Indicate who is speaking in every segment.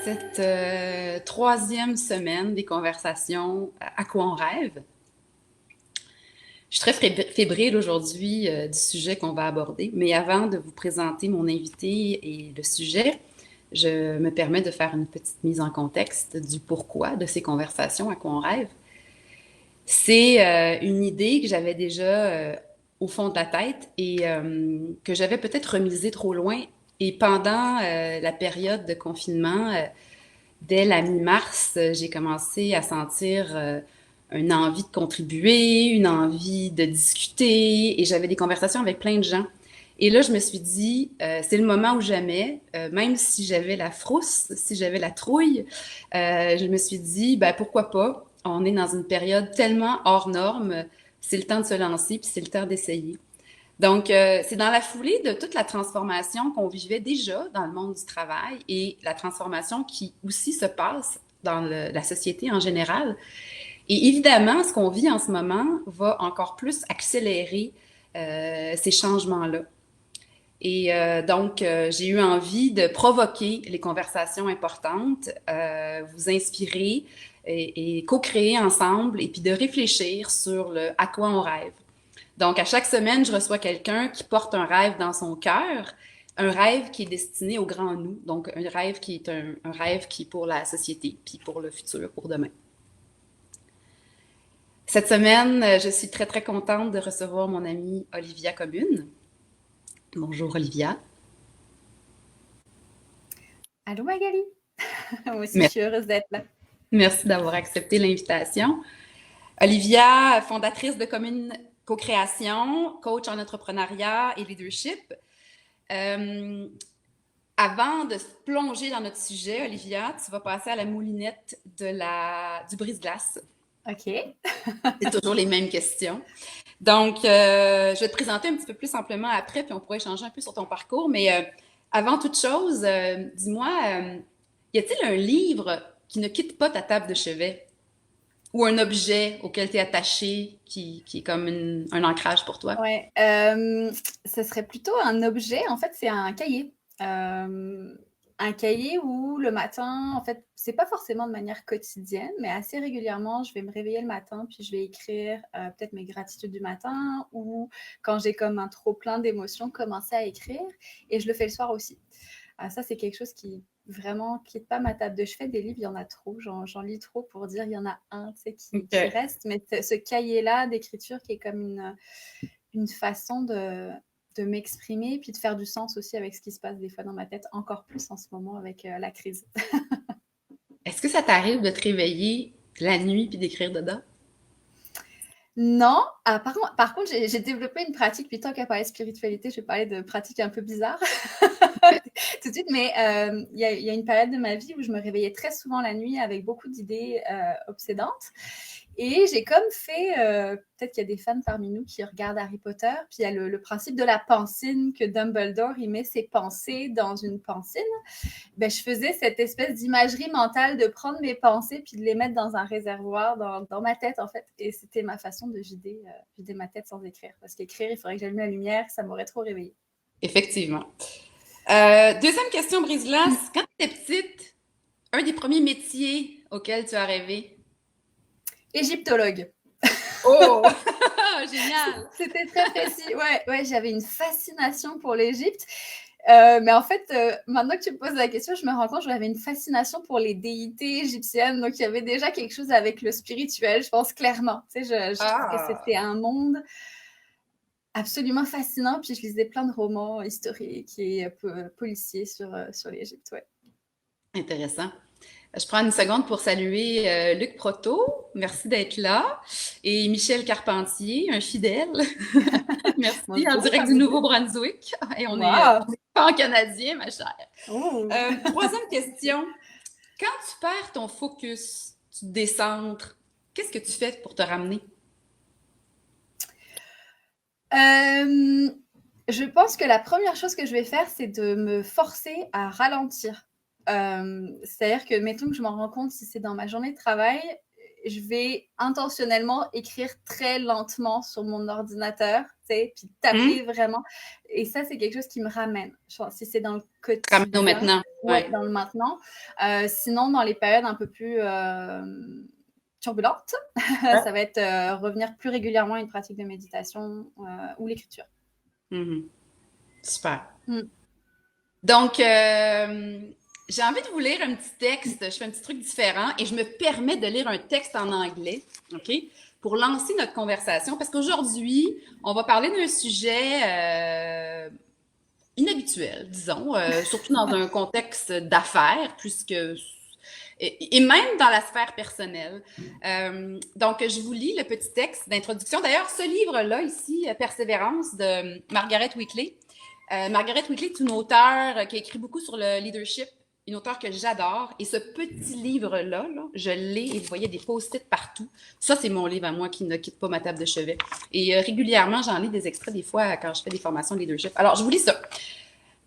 Speaker 1: cette troisième semaine des conversations à quoi on rêve. Je suis très fébrile aujourd'hui du sujet qu'on va aborder, mais avant de vous présenter mon invité et le sujet, je me permets de faire une petite mise en contexte du pourquoi de ces conversations à quoi on rêve. C'est une idée que j'avais déjà au fond de la tête et que j'avais peut-être remisée trop loin. Et pendant la période de confinement, dès la mi-mars, j'ai commencé à sentir une envie de contribuer, une envie de discuter, et j'avais des conversations avec plein de gens. Et là, je me suis dit, c'est le moment ou jamais, même si j'avais la frousse, si j'avais la trouille, je me suis dit, ben pourquoi pas? On est dans une période tellement hors norme, c'est le temps de se lancer, puis c'est le temps d'essayer. Donc, c'est dans la foulée de toute la transformation qu'on vivait déjà dans le monde du travail et la transformation qui aussi se passe dans la société en général. Et évidemment, ce qu'on vit en ce moment va encore plus accélérer ces changements-là. Et donc, j'ai eu envie de provoquer les conversations importantes, vous inspirer et co-créer ensemble et puis de réfléchir sur le à quoi on rêve. Donc, à chaque semaine, je reçois quelqu'un qui porte un rêve dans son cœur, un rêve qui est destiné au grand nous, donc un rêve qui est un rêve qui est pour la société, puis pour le futur, pour demain. Cette semaine, je suis très, très contente de recevoir mon amie Olivia Commune. Bonjour Olivia.
Speaker 2: Allô Magali, moi aussi je
Speaker 1: Merci,
Speaker 2: suis heureuse d'être là.
Speaker 1: merci d'avoir accepté l'invitation. Olivia, fondatrice de Commune Co-création, coach en entrepreneuriat et leadership. Euh, Avant de se plonger dans notre sujet, Olivia, tu vas passer à la moulinette du brise-glace.
Speaker 2: Ok.
Speaker 1: C'est toujours les mêmes questions. Donc, je vais te présenter un petit peu plus simplement après, puis on pourra échanger un peu sur ton parcours. Mais avant toute chose, dis-moi, y a-t-il un livre qui ne quitte pas ta table de chevet ou un objet auquel tu es attaché qui est comme un ancrage pour toi?
Speaker 2: Ouais, ce serait plutôt un objet, en fait c'est un cahier. Euh, un cahier où le matin, en fait, c'est pas forcément de manière quotidienne, mais assez régulièrement, je vais me réveiller le matin, puis je vais écrire peut-être mes gratitudes du matin, ou quand j'ai comme un trop plein d'émotions, commencer à écrire, et je le fais le soir aussi. Ça, c'est quelque chose qui vraiment quitte pas ma table de chevet. Des livres, il y en a trop. J'en lis trop pour dire il y en a un tu sais, qui
Speaker 1: OK.
Speaker 2: reste. Mais ce cahier-là d'écriture qui est comme une façon de m'exprimer puis de faire du sens aussi avec ce qui se passe des fois dans ma tête, encore plus en ce moment avec la crise.
Speaker 1: Est-ce que ça t'arrive de te réveiller la nuit puis d'écrire dedans?
Speaker 2: Non, par contre, j'ai développé une pratique, puis tant qu'à parler de spiritualité, je vais parler de pratiques un peu bizarres tout de suite, mais y a une période de ma vie où je me réveillais très souvent la nuit avec beaucoup d'idées obsédantes. Et j'ai comme fait, peut-être qu'il y a des fans parmi nous qui regardent Harry Potter, puis il y a le principe de la pensine, que Dumbledore, il met ses pensées dans une pensine. Ben, je faisais cette espèce d'imagerie mentale de prendre mes pensées puis de les mettre dans un réservoir dans ma tête, en fait. Et c'était ma façon de vider ma tête sans écrire. Parce qu'écrire, il faudrait que j'allume la lumière, ça m'aurait trop réveillée.
Speaker 1: Effectivement. Deuxième question, Brise-Glace. Quand tu étais petite, un des premiers métiers auxquels tu as rêvé?
Speaker 2: Égyptologue.
Speaker 1: Oh! Génial!
Speaker 2: C'était très précis. Ouais, ouais, j'avais une fascination pour l'Égypte. Mais en fait, maintenant que tu me poses la question, je me rends compte que j'avais une fascination pour les déités égyptiennes. Donc, il y avait déjà quelque chose avec le spirituel, je pense clairement. Tu sais, je trouve que
Speaker 1: Ah!
Speaker 2: c'était un monde absolument fascinant. Puis, je lisais plein de romans historiques et policiers sur l'Égypte. Ouais.
Speaker 1: Intéressant. Je prends une seconde pour saluer Luc Proto. Merci d'être là. Et Michel Carpentier, un fidèle. Merci, en
Speaker 2: Bonjour,
Speaker 1: direct du
Speaker 2: bonjour.
Speaker 1: Nouveau-Brunswick. Et
Speaker 2: Waouh!
Speaker 1: on est pas en canadien, ma chère.
Speaker 2: Oh.
Speaker 1: Troisième question. Quand tu perds ton focus, tu te décentres, qu'est-ce que tu fais pour te ramener?
Speaker 2: Euh, je pense que la première chose que je vais faire, c'est de me forcer à ralentir. C'est-à-dire que, mettons que je m'en rends compte si c'est dans ma journée de travail, je vais intentionnellement écrire très lentement sur mon ordinateur, tu sais, puis taper vraiment. Et ça, c'est quelque chose qui me ramène. Je pense, si c'est dans le
Speaker 1: Ramène au
Speaker 2: quotidien,
Speaker 1: maintenant.
Speaker 2: ouais, dans le maintenant. Sinon, dans les périodes un peu plus turbulentes, ça va être revenir plus régulièrement à une pratique de méditation ou l'écriture.
Speaker 1: Super. Donc, j'ai envie de vous lire un petit texte. Je fais un petit truc différent et je me permets de lire un texte en anglais, OK, pour lancer notre conversation. Parce qu'aujourd'hui, on va parler d'un sujet inhabituel, disons, surtout dans un contexte d'affaires, puisque et même dans la sphère personnelle. Donc, je vous lis le petit texte d'introduction. D'ailleurs, ce livre-là, ici, Persévérance, de Margaret Wheatley. Margaret Wheatley est une auteure qui a écrit beaucoup sur le leadership, une auteure que j'adore. Et ce petit livre-là, là, je l'ai et vous voyez des post-it partout. Ça, c'est mon livre à moi qui ne quitte pas ma table de chevet. Et régulièrement, j'en lis des extraits des fois quand je fais des formations de leadership. Alors, je vous lis ça.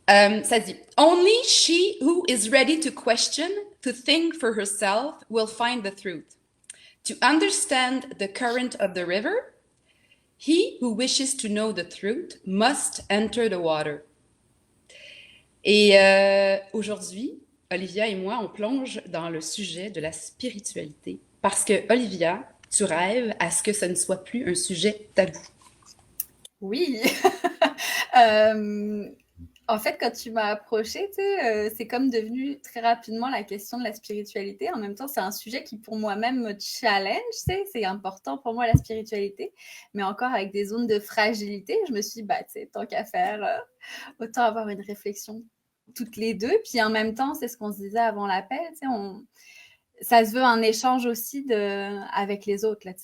Speaker 1: Ça dit, Only she who is ready to question, to think for herself, will find the truth. To understand the current of the river, he who wishes to know the truth must enter the water. Et aujourd'hui, Olivia et moi, on plonge dans le sujet de la spiritualité. Parce que, Olivia, tu rêves à ce que ce ne soit plus un sujet tabou.
Speaker 2: Oui. En fait, quand tu m'as approchée, c'est comme devenu très rapidement la question de la spiritualité. En même temps, c'est un sujet qui, pour moi-même, me challenge, c'est important pour moi, la spiritualité, mais encore avec des zones de fragilité. Je me suis dit, tant qu'à faire, autant avoir une réflexion toutes les deux. Puis en même temps, c'est ce qu'on se disait avant l'appel, ça se veut un échange aussi avec les autres. Là,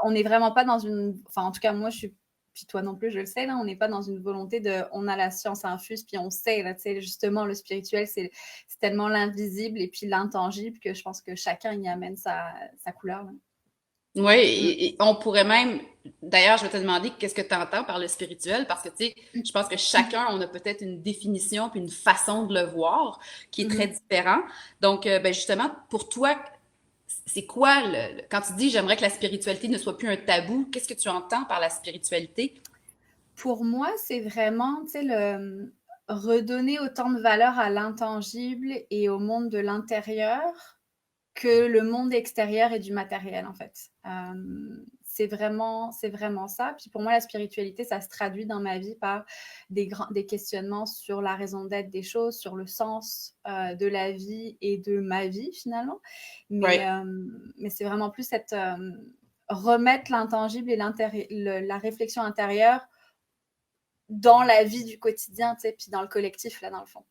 Speaker 2: on n'est vraiment pas dans une... Enfin, en tout cas, moi, je suis... Puis toi non plus, je le sais, là, on n'est pas dans une volonté de... On a la science infuse, puis on sait, là, justement, le spirituel, c'est tellement l'invisible et puis l'intangible que je pense que chacun y amène sa couleur. Là.
Speaker 1: Oui, et on pourrait même, d'ailleurs, je vais te demander qu'est-ce que tu entends par le spirituel, parce que, tu sais, je pense que chacun, on a peut-être une définition puis une façon de le voir qui est très différent. Donc, ben justement, pour toi, c'est quoi, quand tu dis j'aimerais que la spiritualité ne soit plus un tabou, qu'est-ce que tu entends par la spiritualité?
Speaker 2: Pour moi, c'est vraiment, le redonner autant de valeur à l'intangible et au monde de l'intérieur que le monde extérieur et du matériel, en fait. C'est vraiment ça. Puis pour moi, la spiritualité, ça se traduit dans ma vie par des questionnements sur la raison d'être des choses, sur le sens de la vie et de ma vie, finalement. Mais c'est vraiment plus cette... remettre l'intangible et la réflexion intérieure dans la vie du quotidien, puis dans le collectif, là, dans le fond.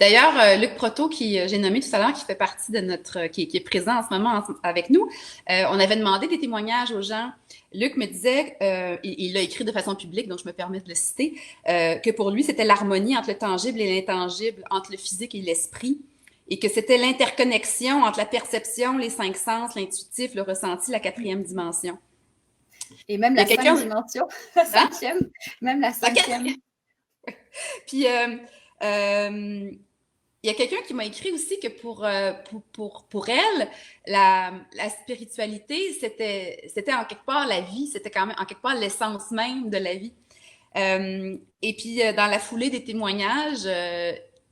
Speaker 1: D'ailleurs, Luc Proto, qui j'ai nommé tout à l'heure, qui fait partie de notre, qui est présent en ce moment avec nous, on avait demandé des témoignages aux gens. Luc me disait, il l'a écrit de façon publique, donc je me permets de le citer, que pour lui, c'était l'harmonie entre le tangible et l'intangible, entre le physique et l'esprit, et que c'était l'interconnexion entre la perception, les 5 sens, l'intuitif, le ressenti, la 4e dimension.
Speaker 2: Et même la 5e dimension, la 5e, même la 5e.
Speaker 1: Puis, il y a quelqu'un qui m'a écrit aussi que pour elle, la spiritualité, c'était en quelque part la vie, c'était quand même en quelque part l'essence même de la vie. Et puis, dans la foulée des témoignages,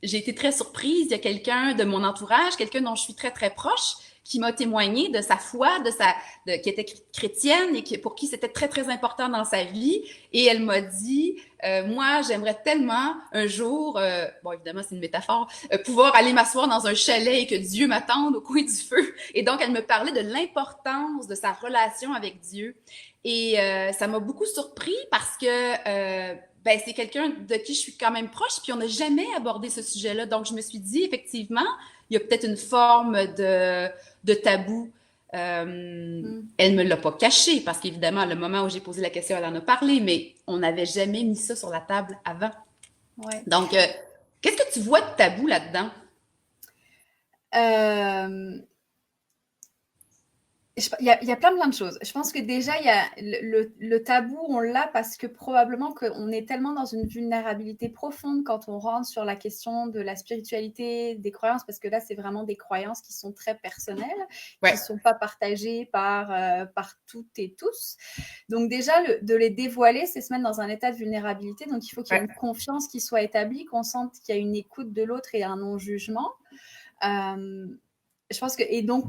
Speaker 1: j'ai été très surprise. Il y a quelqu'un de mon entourage, quelqu'un dont je suis très, très proche, qui m'a témoigné de sa foi, qui était chrétienne et pour qui c'était très, très important dans sa vie. Et elle m'a dit, moi, j'aimerais tellement un jour, bon, évidemment, c'est une métaphore, pouvoir aller m'asseoir dans un chalet et que Dieu m'attende au coin du feu. Et donc, elle me parlait de l'importance de sa relation avec Dieu. Et ça m'a beaucoup surpris parce que c'est quelqu'un de qui je suis quand même proche, puis on n'a jamais abordé ce sujet-là. Donc, je me suis dit, effectivement, il y a peut-être une forme de tabou. Elle me l'a pas caché, parce qu'évidemment, le moment où j'ai posé la question, elle en a parlé, mais on n'avait jamais mis ça sur la table avant.
Speaker 2: Ouais.
Speaker 1: Donc, qu'est-ce que tu vois de tabou là-dedans?
Speaker 2: Il y a plein de choses. Je pense que déjà, il y a le tabou, on l'a parce que probablement qu'on est tellement dans une vulnérabilité profonde quand on rentre sur la question de la spiritualité, des croyances, parce que là, c'est vraiment des croyances qui sont très personnelles, qui ne
Speaker 1: Ouais.
Speaker 2: sont pas partagées par toutes et tous. Donc déjà, de les dévoiler, c'est se mettre dans un état de vulnérabilité. Donc il faut qu'il y ait
Speaker 1: Ouais.
Speaker 2: une confiance qui soit établie, qu'on sente qu'il y a une écoute de l'autre et un non-jugement. Euh, je pense que, et donc,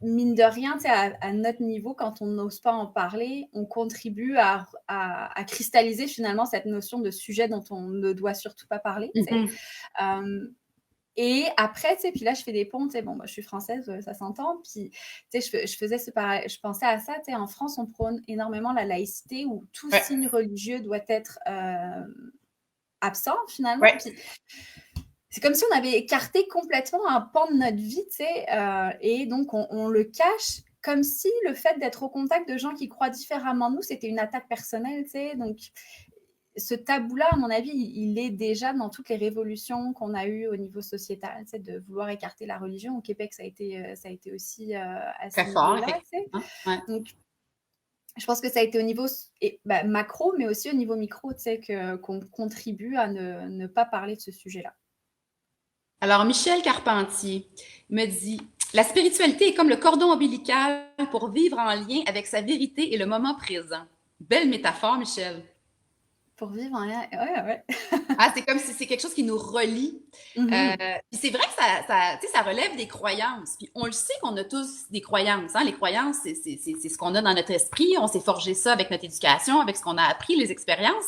Speaker 2: mine de rien, à notre niveau, quand on n'ose pas en parler, on contribue à cristalliser finalement cette notion de sujet dont on ne doit surtout pas parler.
Speaker 1: Mhm.
Speaker 2: Et après, puis là, je fais des ponts, bon, moi, je suis française, ça s'entend. Puis, je faisais je pensais à ça, en France, on prône énormément la laïcité où tout
Speaker 1: Ouais.
Speaker 2: signe religieux doit être absent finalement.
Speaker 1: Ouais.
Speaker 2: Puis, c'est comme si on avait écarté complètement un pan de notre vie, et donc on le cache comme si le fait d'être au contact de gens qui croient différemment de nous, c'était une attaque personnelle, donc ce tabou-là, à mon avis, il est déjà dans toutes les révolutions qu'on a eues au niveau sociétal, de vouloir écarter la religion. Au Québec, ça a été aussi à ce
Speaker 1: Très fort,
Speaker 2: niveau-là,
Speaker 1: effectivement. Ouais.
Speaker 2: donc je pense que ça a été au niveau macro, mais aussi au niveau micro, qu'on contribue à ne pas parler de ce sujet-là.
Speaker 1: Alors, Michel Carpentier me dit, la spiritualité est comme le cordon ombilical pour vivre en lien avec sa vérité et le moment présent. Belle métaphore, Michel.
Speaker 2: Pour vivre en lien, ouais.
Speaker 1: Ah, c'est comme si c'est quelque chose qui nous relie.
Speaker 2: Mhm.
Speaker 1: Puis c'est vrai que tu sais, ça relève des croyances. Puis on le sait qu'on a tous des croyances. Hein? Les croyances, c'est ce qu'on a dans notre esprit. On s'est forgé ça avec notre éducation, avec ce qu'on a appris, les expériences.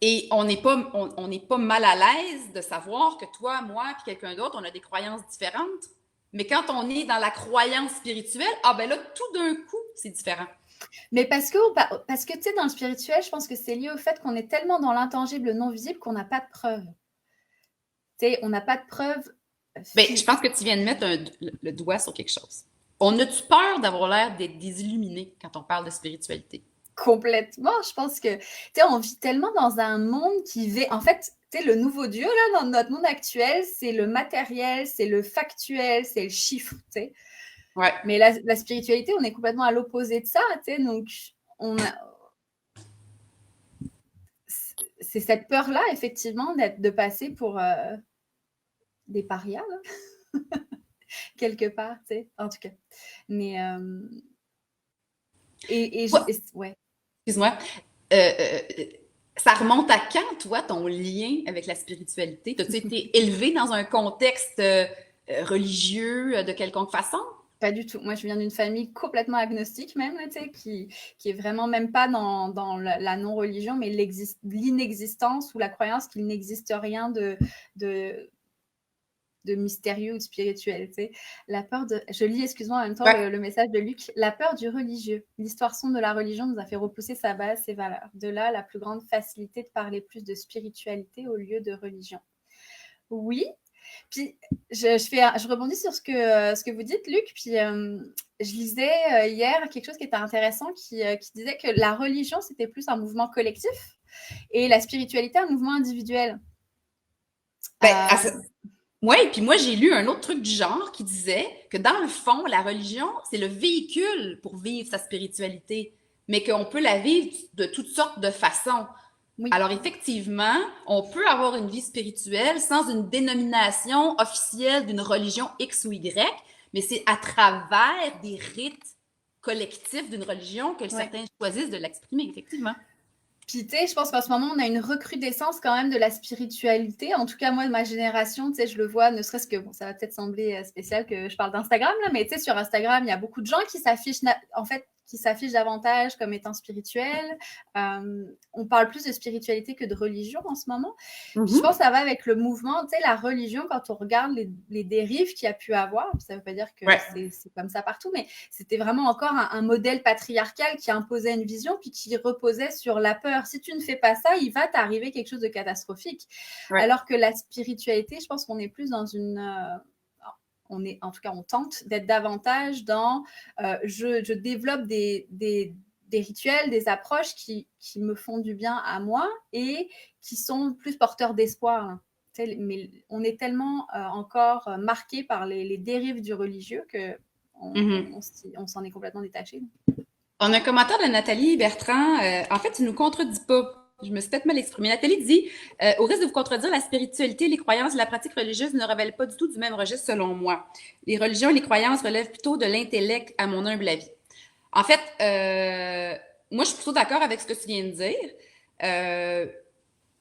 Speaker 1: Et on n'est pas mal à l'aise de savoir que toi, moi, puis quelqu'un d'autre, on a des croyances différentes. Mais quand on est dans la croyance spirituelle, ah ben là, tout d'un coup, c'est différent.
Speaker 2: Mais parce que tu sais, dans le spirituel, je pense que c'est lié au fait qu'on est tellement dans l'intangible non visible qu'on n'a pas de preuves. Tu sais, on n'a pas de preuves.
Speaker 1: Ben, je pense que tu viens de mettre le doigt sur quelque chose. On a-tu peur d'avoir l'air d'être des illuminés quand on parle de spiritualité?
Speaker 2: Complètement. Je pense que, tu sais, on vit tellement dans un monde qui vit. En fait, tu sais, le nouveau Dieu, là, dans notre monde actuel, c'est le matériel, c'est le factuel, c'est le chiffre, tu sais.
Speaker 1: Ouais.
Speaker 2: Mais la spiritualité, on est complètement à l'opposé de ça, tu sais. Donc, on a, c'est cette peur-là, effectivement, de passer pour des parias, là, quelque part, tu sais, en tout cas. Mais,
Speaker 1: Toi,
Speaker 2: ouais.
Speaker 1: excuse-moi. Euh, euh, Ça remonte à quand, toi, ton lien avec la spiritualité? As-tu été élevé dans un contexte religieux de quelconque façon?
Speaker 2: Pas du tout. Moi, je viens d'une famille complètement agnostique même, là, tu sais, qui est vraiment même pas dans la non-religion, mais l'inexistence ou la croyance qu'il n'existe rien de, de mystérieux ou de spirituel. Tu sais. La peur de... Je lis, excuse-moi, en même temps
Speaker 1: Ouais.
Speaker 2: le message de Luc. La peur du religieux. L'histoire sombre de la religion nous a fait repousser sa base, ses valeurs. De là, la plus grande facilité de parler plus de spiritualité au lieu de religion. Oui. Puis, je rebondis sur ce que vous dites, Luc. Puis, je lisais hier quelque chose qui était intéressant qui disait que la religion, c'était plus un mouvement collectif et la spiritualité, un mouvement individuel.
Speaker 1: Ben,
Speaker 2: Euh,
Speaker 1: ouais, puis moi, j'ai lu un autre truc du genre qui disait que dans le fond, la religion, c'est le véhicule pour vivre sa spiritualité, mais qu'on peut la vivre de toutes sortes de façons.
Speaker 2: oui.
Speaker 1: Alors effectivement, on peut avoir une vie spirituelle sans une dénomination officielle d'une religion X ou Y, mais c'est à travers des rites collectifs d'une religion que
Speaker 2: Ouais.
Speaker 1: certains choisissent de l'exprimer, effectivement.
Speaker 2: Puis, tu sais, je pense qu'en ce moment, on a une recrudescence quand même de la spiritualité. En tout cas, moi, de ma génération, tu sais, je le vois, ne serait-ce que, bon, ça va peut-être sembler spécial que je parle d'Instagram, là, mais tu sais, sur Instagram, il y a beaucoup de gens qui s'affichent, en fait, qui s'affichent davantage comme étant spirituels. On parle plus de spiritualité que de religion en ce moment. Puis je pense
Speaker 1: Mhm.
Speaker 2: que ça va avec le mouvement, tu sais, la religion, quand on regarde les dérives qu'il y a pu avoir, ça ne veut pas dire que
Speaker 1: Ouais,
Speaker 2: c'est comme ça partout, mais c'était vraiment encore un modèle patriarcal qui imposait une vision, puis qui reposait sur la peur. Si tu ne fais pas ça, il va t'arriver quelque chose de catastrophique.
Speaker 1: ouais,
Speaker 2: Alors que la spiritualité, je pense qu'on est plus dans une... on est, en tout cas, on tente d'être davantage dans... je développe des rituels, des approches qui me font du bien à moi et qui sont plus porteurs d'espoir. Hein. Mais on est tellement encore marqué par les dérives du religieux que
Speaker 1: Mhm.
Speaker 2: on s'en est complètement détaché.
Speaker 1: On a un commentaire de Nathalie Bertrand. En fait, tu ne nous contredis pas. Je me suis peut-être mal exprimée. Nathalie dit, au risque de vous contredire, la spiritualité, les croyances et la pratique religieuse ne révèlent pas du tout du même registre selon moi. Les religions et les croyances relèvent plutôt de l'intellect, à mon humble avis. En fait, moi, je suis plutôt d'accord avec ce que tu viens de dire. Euh,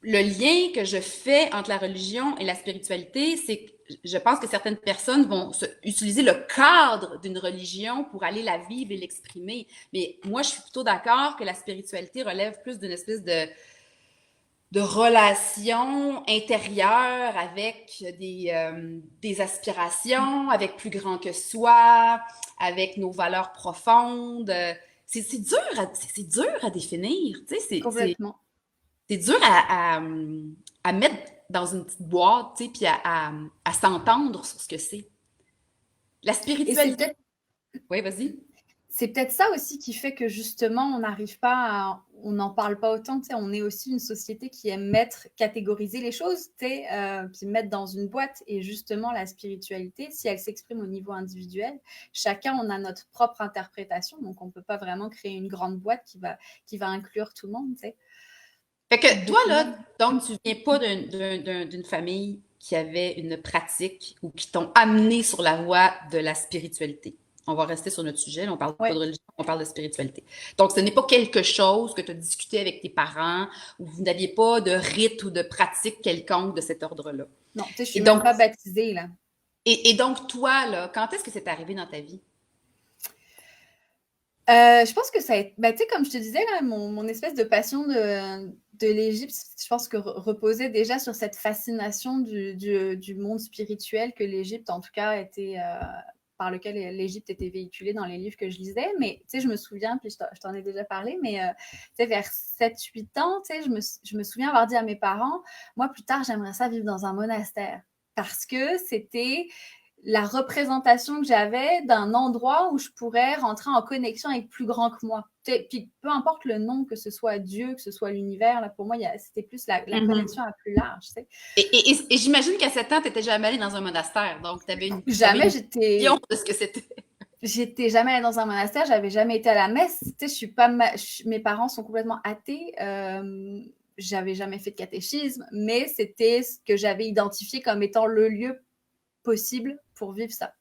Speaker 1: le lien que je fais entre la religion et la spiritualité, c'est que je pense que certaines personnes vont utiliser le cadre d'une religion pour aller la vivre et l'exprimer. Mais moi, je suis plutôt d'accord que la spiritualité relève plus d'une espèce de relation intérieure avec des aspirations, avec plus grand que soi, avec nos valeurs profondes. C'est dur à définir. Tu sais,
Speaker 2: Complètement.
Speaker 1: c'est dur à mettre dans une petite boîte, tu sais, puis à s'entendre sur ce que c'est. La
Speaker 2: Et c'est
Speaker 1: spiritualité.
Speaker 2: peut-être
Speaker 1: Oui, vas-y.
Speaker 2: C'est peut-être ça aussi qui fait que justement, on n'arrive pas on n'en parle pas autant. Tu sais, on est aussi une société qui aime catégoriser les choses, tu sais, puis mettre dans une boîte. Et justement, la spiritualité, si elle s'exprime au niveau individuel, chacun, on a notre propre interprétation. Donc, on ne peut pas vraiment créer une grande boîte qui va inclure tout le monde, tu sais.
Speaker 1: Fait que toi,
Speaker 2: Beaucoup
Speaker 1: là,
Speaker 2: moins.
Speaker 1: donc, tu viens pas d'une famille qui avait une pratique ou qui t'ont amené sur la voie de la spiritualité. On va rester sur notre sujet, là, on parle pas de
Speaker 2: Ouais.
Speaker 1: religion, on parle de spiritualité. Donc, ce n'est pas quelque chose que tu as discuté avec tes parents ou vous n'aviez pas de rite ou de pratique quelconque de cet ordre-là.
Speaker 2: Non, tu sais, je
Speaker 1: Et
Speaker 2: suis même
Speaker 1: donc,
Speaker 2: pas baptisée, là.
Speaker 1: et donc toi, là, quand est-ce que c'est arrivé dans ta vie?
Speaker 2: Je pense que ça a été, bah, tu sais, comme je te disais, là, mon espèce de passion de l'Égypte, je pense que reposait déjà sur cette fascination du monde spirituel que l'Égypte, en tout cas, était, par lequel l'Égypte était véhiculée dans les livres que je lisais. Mais tu sais, je me souviens, puis je t'en ai déjà parlé, mais tu sais, vers 7, 8 ans, tu sais, je me souviens avoir dit à mes parents, moi, plus tard, j'aimerais ça vivre dans un monastère. Parce que c'était la représentation que j'avais d'un endroit où je pourrais rentrer en connexion avec plus grand que moi. Puis peu importe le nom, que ce soit Dieu, que ce soit l'univers, là, pour moi, c'était plus la
Speaker 1: Mhm.
Speaker 2: connexion à plus large. Tu sais.
Speaker 1: Et j'imagine qu'à 7 ans, tu n'étais jamais allé dans un monastère, donc tu avais
Speaker 2: Jamais
Speaker 1: une vision de ce que c'était.
Speaker 2: j'étais jamais allée dans un monastère, j'avais jamais été à la messe. Tu sais, je suis pas mes parents sont complètement athées. J'avais jamais fait de catéchisme, mais c'était ce que j'avais identifié comme étant le lieu possible pour vivre ça.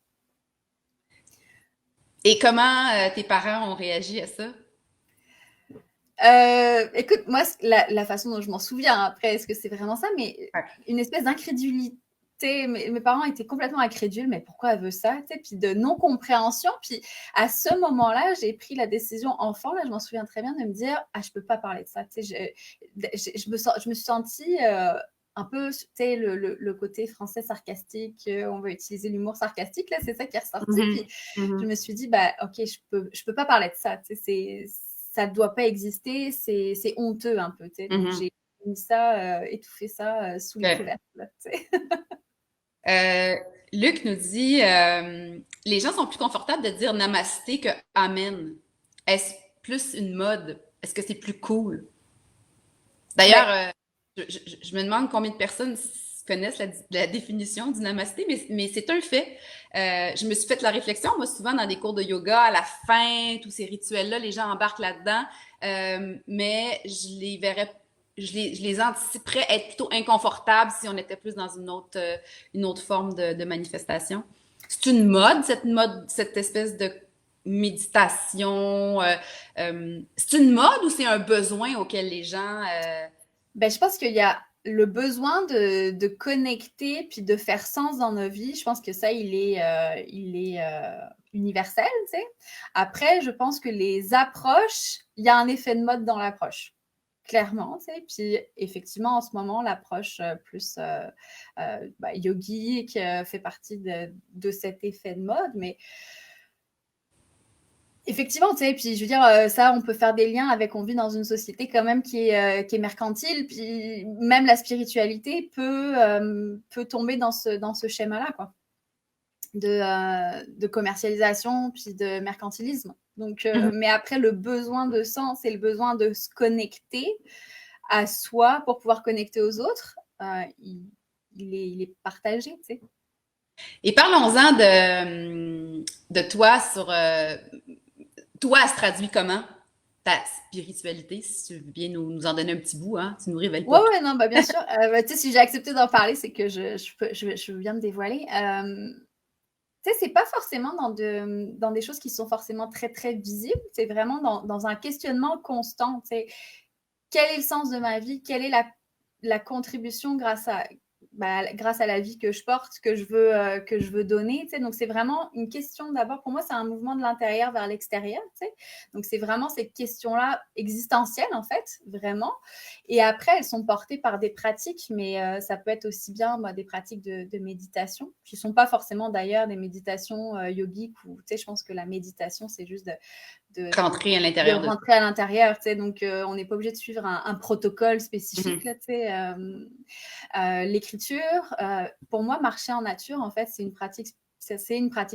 Speaker 1: Et comment tes parents ont réagi à ça?
Speaker 2: Écoute, moi, la façon dont je m'en souviens, après, est-ce que c'est vraiment ça, mais
Speaker 1: Ouais.
Speaker 2: une espèce d'incrédulité. Mes parents étaient complètement incrédules, mais pourquoi elle veut ça, puis de non-compréhension. Puis à ce moment-là, j'ai pris la décision enfant, là, je m'en souviens très bien, de me dire, ah, je peux pas parler de ça. Je me suis sentie un peu, tu sais, le côté français sarcastique, on va utiliser l'humour sarcastique, là, c'est ça qui est ressorti.
Speaker 1: Mhm.
Speaker 2: Puis je
Speaker 1: Mhm.
Speaker 2: me suis dit, bah, ok, je peux pas parler de ça, ça ne doit pas exister, c'est honteux un peu. Donc,
Speaker 1: Mhm.
Speaker 2: j'ai mis ça, étouffé ça sous les
Speaker 1: Ok.
Speaker 2: couvertes. Là,
Speaker 1: Euh, Luc nous dit les gens sont plus confortables de dire namasté que amen. Est-ce plus une mode? Est-ce que c'est plus cool?
Speaker 2: ben,
Speaker 1: D'ailleurs, je me demande combien de personnes connaissent la définition du namasté, mais c'est un fait. Je me suis fait la réflexion, moi, souvent dans des cours de yoga, à la fin, tous ces rituels-là, les gens embarquent là-dedans, mais je les anticiperais être plutôt inconfortables si on était plus dans une autre forme de manifestation. C'est une mode, cette espèce de méditation. C'est une mode ou c'est un besoin auquel les gens
Speaker 2: je pense qu'il y a le besoin de connecter puis de faire sens dans nos vies. Je pense que ça, il est universel. Tu sais. Après, je pense que les approches, il y a un effet de mode dans l'approche. Clairement, tu sais. Puis effectivement, en ce moment, l'approche plus yogique fait partie de cet effet de mode. Mais effectivement, tu sais, puis je veux dire, ça, on peut faire des liens avec, on vit dans une société quand même qui est mercantile, puis même la spiritualité peut tomber dans ce schéma-là, quoi, de commercialisation, puis de mercantilisme. Donc,
Speaker 1: Mhm.
Speaker 2: mais après, le besoin de sens et le besoin de se connecter à soi pour pouvoir connecter aux autres, il est partagé, tu sais.
Speaker 1: Et parlons-en de toi sur... toi, elle se traduit comment? Ta spiritualité, si tu veux bien nous en donner un petit bout, hein? Tu nous révèles
Speaker 2: Ouais,
Speaker 1: pas tout.
Speaker 2: ouais, non, bah, bien sûr. Bah, tu sais, si j'ai accepté d'en parler, c'est que je veux bien me dévoiler. Tu sais, c'est pas forcément dans des choses qui sont forcément très, très visibles. C'est vraiment dans un questionnement constant. Tu sais, quel est le sens de ma vie? Quelle est la contribution grâce à la vie que je porte, que je veux donner, tu sais. Donc, c'est vraiment une question d'abord, pour moi, c'est un mouvement de l'intérieur vers l'extérieur, tu sais. Donc, c'est vraiment cette question-là existentielle, en fait, vraiment. Et après, elles sont portées par des pratiques, mais ça peut être aussi bien des pratiques de méditation, qui ne sont pas forcément d'ailleurs des méditations yogiques, ou, tu sais, je pense que la méditation, c'est juste
Speaker 1: Rentrer à
Speaker 2: de
Speaker 1: l'intérieur de
Speaker 2: rentrer à l'intérieur, tu sais, donc on n'est pas obligé de suivre un protocole
Speaker 1: ça.
Speaker 2: spécifique, là, tu sais. L'écriture, pour moi, marcher en nature, en fait, c'est une pratique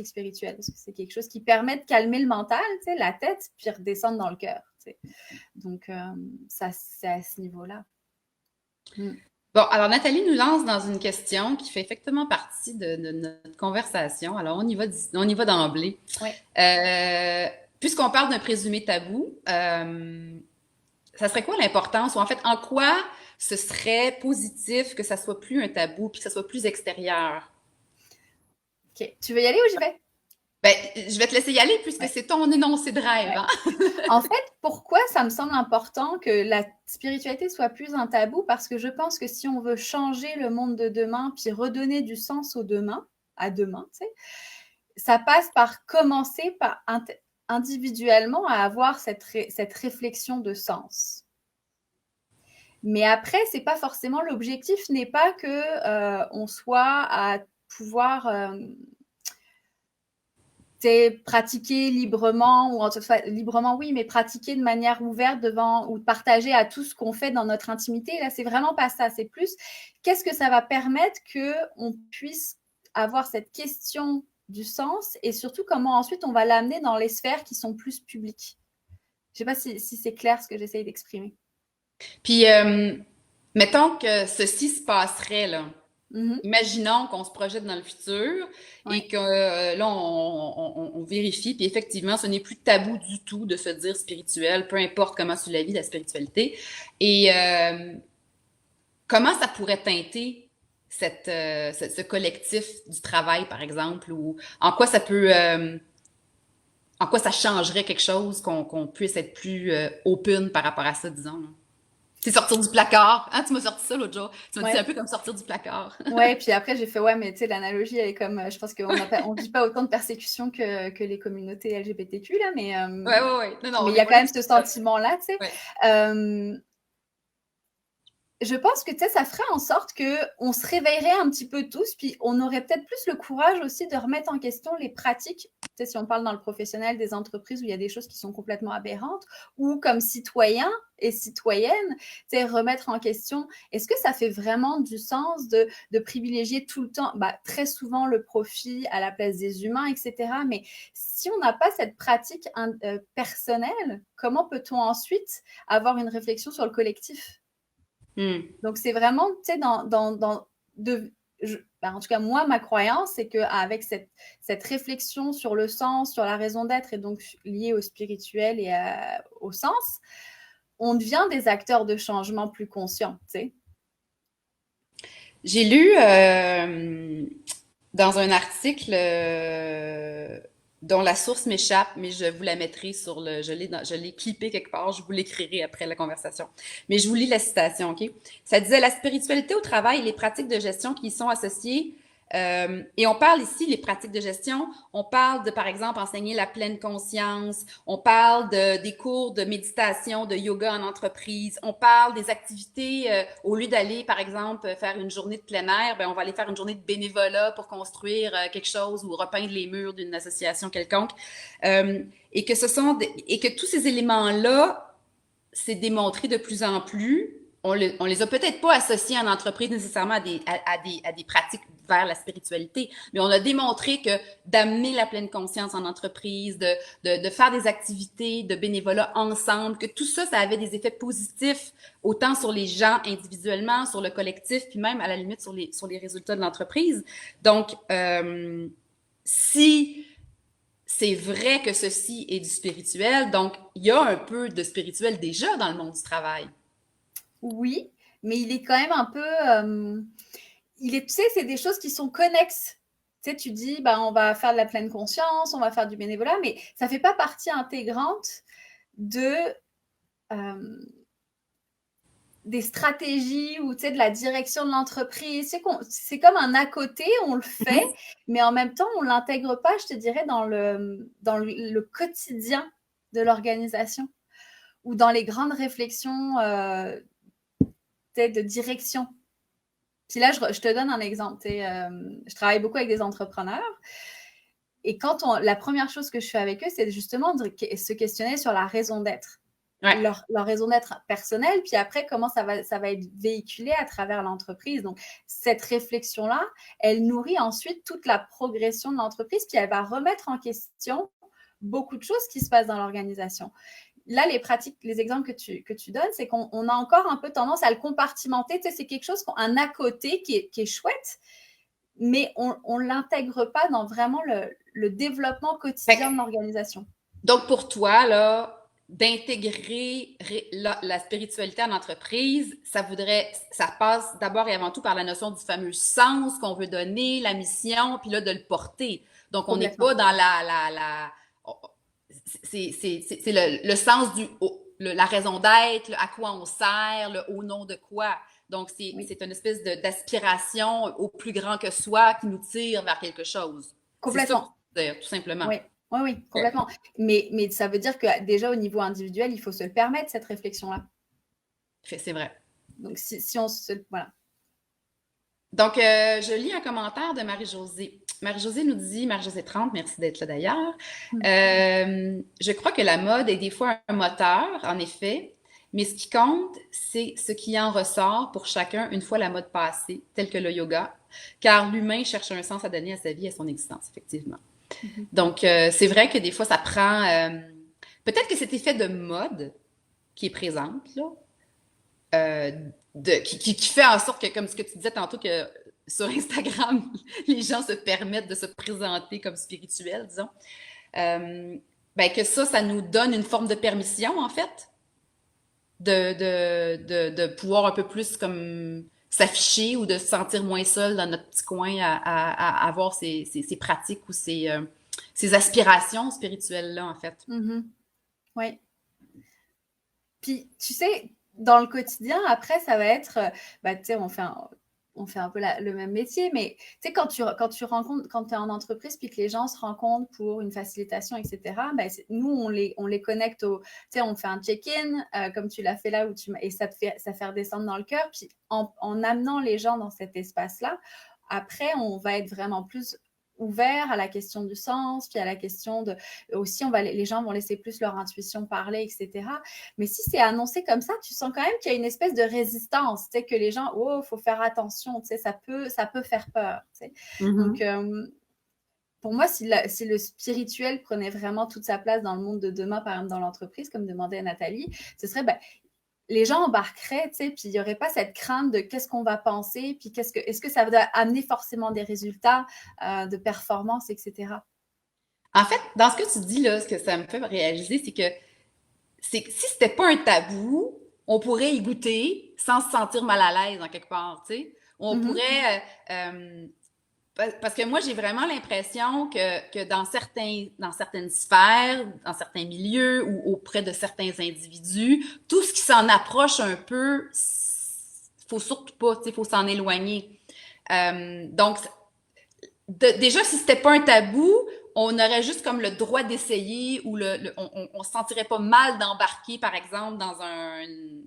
Speaker 2: spirituelle, parce que c'est quelque chose qui permet de calmer le mental, tu sais, la tête, puis redescendre dans le cœur, tu sais. Donc, ça, c'est à ce niveau-là. Mm.
Speaker 1: Bon, alors Nathalie nous lance dans une question qui fait effectivement partie de notre conversation. Alors, on y va d'emblée.
Speaker 2: Ouais.
Speaker 1: Euh, Puisqu'on parle d'un présumé tabou, ça serait quoi l'importance ou en fait, en quoi ce serait positif que ça soit plus un tabou puis que ça soit plus extérieur?
Speaker 2: OK. Tu veux y aller ou j'y vais?
Speaker 1: Ben, je vais te laisser y aller puisque
Speaker 2: Ouais.
Speaker 1: c'est ton énoncé de rêve,
Speaker 2: Ouais.
Speaker 1: hein?
Speaker 2: En fait, pourquoi ça me semble important que la spiritualité soit plus un tabou? Parce que je pense que si on veut changer le monde de demain, puis redonner du sens au demain, à demain, tu sais, ça passe par commencer par individuellement à avoir cette réflexion de sens. Mais après, c'est pas forcément l'objectif, n'est pas que on soit à pouvoir pratiquer librement, ou en tout cas librement oui, mais pratiquer de manière ouverte devant, ou partager à tout ce qu'on fait dans notre intimité. Là, c'est vraiment pas ça. C'est plus qu'est-ce que ça va permettre qu'on puisse avoir cette question du sens, et surtout comment ensuite on va l'amener dans les sphères qui sont plus publiques. Je sais pas si c'est clair ce que j'essaye d'exprimer.
Speaker 1: Puis, mettons que ceci se passerait, là.
Speaker 2: Mm-hmm.
Speaker 1: Imaginons qu'on se projette dans le futur et
Speaker 2: Ouais.
Speaker 1: que là, on vérifie, puis effectivement, ce n'est plus tabou du tout de se dire spirituel, peu importe comment tu la vis, la spiritualité. Et comment ça pourrait teinter ce collectif du travail, par exemple, ou en quoi ça peut, en quoi ça changerait quelque chose qu'on puisse être plus open par rapport à ça, disons. Là. C'est sortir du placard. Hein, tu m'as sorti ça l'autre jour. Tu m'as dit c'est un
Speaker 2: Ouais.
Speaker 1: peu comme sortir du placard.
Speaker 2: Ouais, puis après j'ai fait ouais, mais tu sais, l'analogie elle est comme, je pense on vit pas autant de persécutions que les communautés LGBTQ là,
Speaker 1: Ouais, ouais, ouais. Non, non, on
Speaker 2: mais il
Speaker 1: n'est
Speaker 2: y a
Speaker 1: pas
Speaker 2: quand
Speaker 1: là.
Speaker 2: même ce sentiment-là, tu sais.
Speaker 1: Ouais.
Speaker 2: Euh, je pense que tu sais, ça ferait en sorte que on se réveillerait un petit peu tous, puis on aurait peut-être plus le courage aussi de remettre en question les pratiques. Tu sais, si on parle dans le professionnel des entreprises où il y a des choses qui sont complètement aberrantes, ou comme citoyens et citoyennes, tu sais, remettre en question, est-ce que ça fait vraiment du sens de privilégier tout le temps, très souvent le profit à la place des humains, etc. Mais si on n'a pas cette pratique personnelle, comment peut-on ensuite avoir une réflexion sur le collectif?
Speaker 1: Hmm.
Speaker 2: Donc, c'est vraiment, tu sais, en tout cas, moi, ma croyance, c'est qu'avec cette réflexion sur le sens, sur la raison d'être, et donc liée au spirituel et au sens, on devient des acteurs de changement plus conscients, tu sais.
Speaker 1: J'ai lu dans un article dont la source m'échappe, mais je vous la mettrai sur je l'ai clippé quelque part, je vous l'écrirai après la conversation. Mais je vous lis la citation, OK? Ça disait, la spiritualité au travail et les pratiques de gestion qui y sont associées. Et on parle ici, les pratiques de gestion, on parle de, par exemple, enseigner la pleine conscience, on parle des cours de méditation, de yoga en entreprise, on parle des activités, au lieu d'aller, par exemple, faire une journée de plein air, ben, on va aller faire une journée de bénévolat pour construire quelque chose ou repeindre les murs d'une association quelconque. Et que et que tous ces éléments-là, c'est démontré de plus en plus. On les a peut-être pas associés en entreprise nécessairement à des pratiques vers la spiritualité. Mais on a démontré que d'amener la pleine conscience en entreprise, de faire des activités de bénévolat ensemble, que tout ça, ça avait des effets positifs, autant sur les gens individuellement, sur le collectif, puis même à la limite sur les résultats de l'entreprise. Donc, si c'est vrai que ceci est du spirituel, donc il y a un peu de spirituel déjà dans le monde du travail.
Speaker 2: Oui, mais il est quand même un peu... tu sais, c'est des choses qui sont connexes. Tu sais, tu dis, bah, on va faire de la pleine conscience, on va faire du bénévolat, mais ça ne fait pas partie intégrante de... des stratégies ou tu sais, de la direction de l'entreprise. C'est comme un à côté, on le fait, mais en même temps, on ne l'intègre pas, je te dirais, dans le quotidien de l'organisation ou dans les grandes réflexions de direction. Puis là, je te donne un exemple. Je travaille beaucoup avec des entrepreneurs. Et la première chose que je fais avec eux, c'est justement de se questionner sur la raison d'être. Ouais. Leur raison d'être personnelle, puis après, comment ça va être véhiculé à travers l'entreprise. Donc, cette réflexion-là, elle nourrit ensuite toute la progression de l'entreprise, puis elle va remettre en question beaucoup de choses qui se passent dans l'organisation. Là, les exemples que tu donnes, c'est qu'on a encore un peu tendance à le compartimenter. Tu sais, c'est quelque chose, un à côté qui est chouette, mais on ne l'intègre pas dans vraiment le développement quotidien de l'organisation.
Speaker 1: Donc, pour toi, là, d'intégrer la spiritualité en entreprise, ça passe d'abord et avant tout par la notion du fameux sens qu'on veut donner, la mission, puis là, de le porter. Donc, on n'est pas dans c'est le sens la raison d'être, à quoi on sert, au nom de quoi. Donc, c'est une espèce d'aspiration au plus grand que soi qui nous tire vers quelque chose.
Speaker 2: Complètement.
Speaker 1: C'est ça, tout simplement.
Speaker 2: Oui, complètement. Mais ça veut dire que déjà, au niveau individuel, il faut se le permettre, cette réflexion-là.
Speaker 1: C'est vrai.
Speaker 2: Donc, si on se... Voilà.
Speaker 1: Donc, je lis un commentaire de Marie-Josée. Marie-Josée nous dit, Marie-Josée 30, merci d'être là d'ailleurs. Je crois que la mode est des fois un moteur, en effet, mais ce qui compte, c'est ce qui en ressort pour chacun une fois la mode passée, tel que le yoga, car l'humain cherche un sens à donner à sa vie et à son existence, effectivement. Donc, c'est vrai que des fois, ça prend... peut-être que cet effet de mode qui est présente, là, qui fait en sorte que, comme ce que tu disais tantôt, que sur Instagram, les gens se permettent de se présenter comme spirituels, disons, que ça nous donne une forme de permission, en fait, de pouvoir un peu plus comme s'afficher ou de se sentir moins seul dans notre petit coin à avoir ces pratiques ou ces aspirations spirituelles-là, en fait.
Speaker 2: Oui. Puis, tu sais, dans le quotidien, après, ça va être, tu sais, on fait un peu le même métier, mais tu sais, quand tu es en entreprise, puis que les gens se rencontrent pour une facilitation, etc., nous, on les connecte tu sais, on fait un check-in, comme tu l'as fait là, et ça fait redescendre dans le cœur, puis en amenant les gens dans cet espace-là, après, on va être vraiment plus ouvert à la question du sens, puis à la question de... Aussi, les gens vont laisser plus leur intuition parler, etc. Mais si c'est annoncé comme ça, tu sens quand même qu'il y a une espèce de résistance, tu sais, que les gens, oh, il faut faire attention, tu sais, ça peut faire peur, tu sais. Donc, pour moi, si le spirituel prenait vraiment toute sa place dans le monde de demain, par exemple dans l'entreprise, comme demandait Nathalie, ce serait... les gens embarqueraient, tu sais, puis il n'y aurait pas cette crainte de qu'est-ce qu'on va penser, puis est-ce que ça va amener forcément des résultats de performance, etc.
Speaker 1: En fait, dans ce que tu dis là, ce que ça me fait réaliser, c'est que si c'était pas un tabou, on pourrait y goûter sans se sentir mal à l'aise en quelque part, tu sais. On pourrait... parce que moi, j'ai vraiment l'impression que dans certaines sphères, dans certains milieux ou auprès de certains individus, tout ce qui s'en approche un peu, faut surtout pas, tu sais, faut s'en éloigner. Donc, déjà, si c'était pas un tabou, on aurait juste comme le droit d'essayer ou on se sentirait pas mal d'embarquer, par exemple, dans une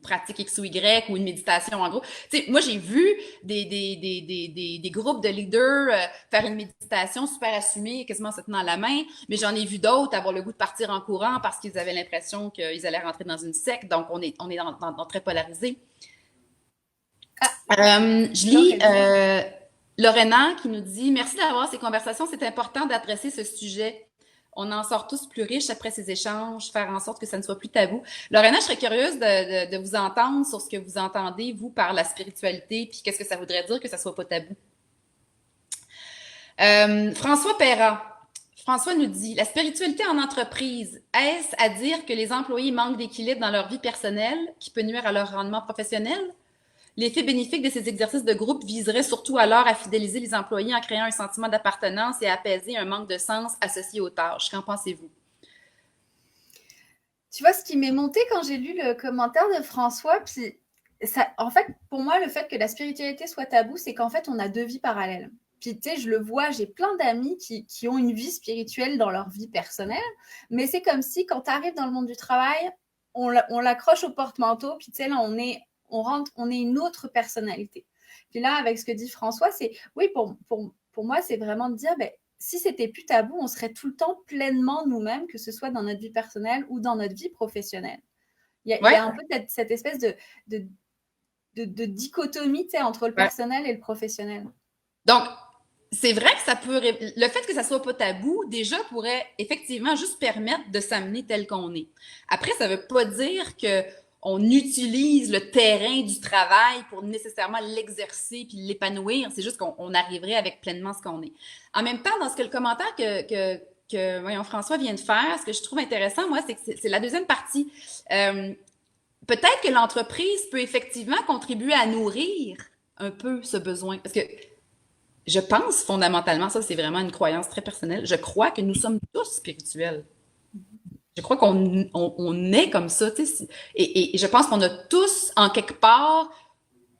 Speaker 1: pratique X ou Y ou une méditation, en gros. Tu sais, moi, j'ai vu des groupes de leaders faire une méditation super assumée, quasiment se tenant la main, mais j'en ai vu d'autres avoir le goût de partir en courant parce qu'ils avaient l'impression qu'ils allaient rentrer dans une secte, donc on est dans très polarisé. Je lis Lorena qui nous dit merci d'avoir ces conversations, c'est important d'adresser ce sujet. On en sort tous plus riches après ces échanges, faire en sorte que ça ne soit plus tabou. Lorena, je serais curieuse de vous entendre sur ce que vous entendez, vous, par la spiritualité, puis qu'est-ce que ça voudrait dire que ça soit pas tabou. François Perra. François nous dit la spiritualité en entreprise, est-ce à dire que les employés manquent d'équilibre dans leur vie personnelle qui peut nuire à leur rendement professionnel? L'effet bénéfique de ces exercices de groupe viserait surtout alors à fidéliser les employés en créant un sentiment d'appartenance et à apaiser un manque de sens associé aux tâches. Qu'en pensez-vous?
Speaker 2: Tu vois, ce qui m'est monté quand j'ai lu le commentaire de François, puis ça, en fait, pour moi, le fait que la spiritualité soit tabou, c'est qu'en fait, on a deux vies parallèles. Puis, tu sais, je le vois, j'ai plein d'amis qui ont une vie spirituelle dans leur vie personnelle, mais c'est comme si quand tu arrives dans le monde du travail, on l'accroche au porte-manteau, puis tu sais, là, on est une autre personnalité. Puis là, avec ce que dit François, c'est, oui, pour moi, c'est vraiment de dire, ben, si c'était plus tabou, on serait tout le temps pleinement nous-mêmes, que ce soit dans notre vie personnelle ou dans notre vie professionnelle. Il y
Speaker 1: Ouais,
Speaker 2: a un peu cette espèce de, de dichotomie entre le
Speaker 1: ouais.
Speaker 2: personnel et le professionnel.
Speaker 1: Donc, c'est vrai que ça peut. Le fait que ça soit pas tabou, déjà, pourrait effectivement juste permettre de s'amener tel qu'on est. Après, ça veut pas dire que on utilise le terrain du travail pour nécessairement l'exercer puis l'épanouir. C'est juste qu'on arriverait avec pleinement ce qu'on est. En même temps, dans ce que le commentaire que voyons, François vient de faire, ce que je trouve intéressant, moi, c'est que c'est la deuxième partie. Euh, Peut-être que l'entreprise peut effectivement contribuer à nourrir un peu ce besoin. Parce que je pense fondamentalement, ça c'est vraiment une croyance très personnelle, je crois que nous sommes tous spirituels. Je crois qu'on est comme ça. Tu sais, et je pense qu'on a tous, en quelque part,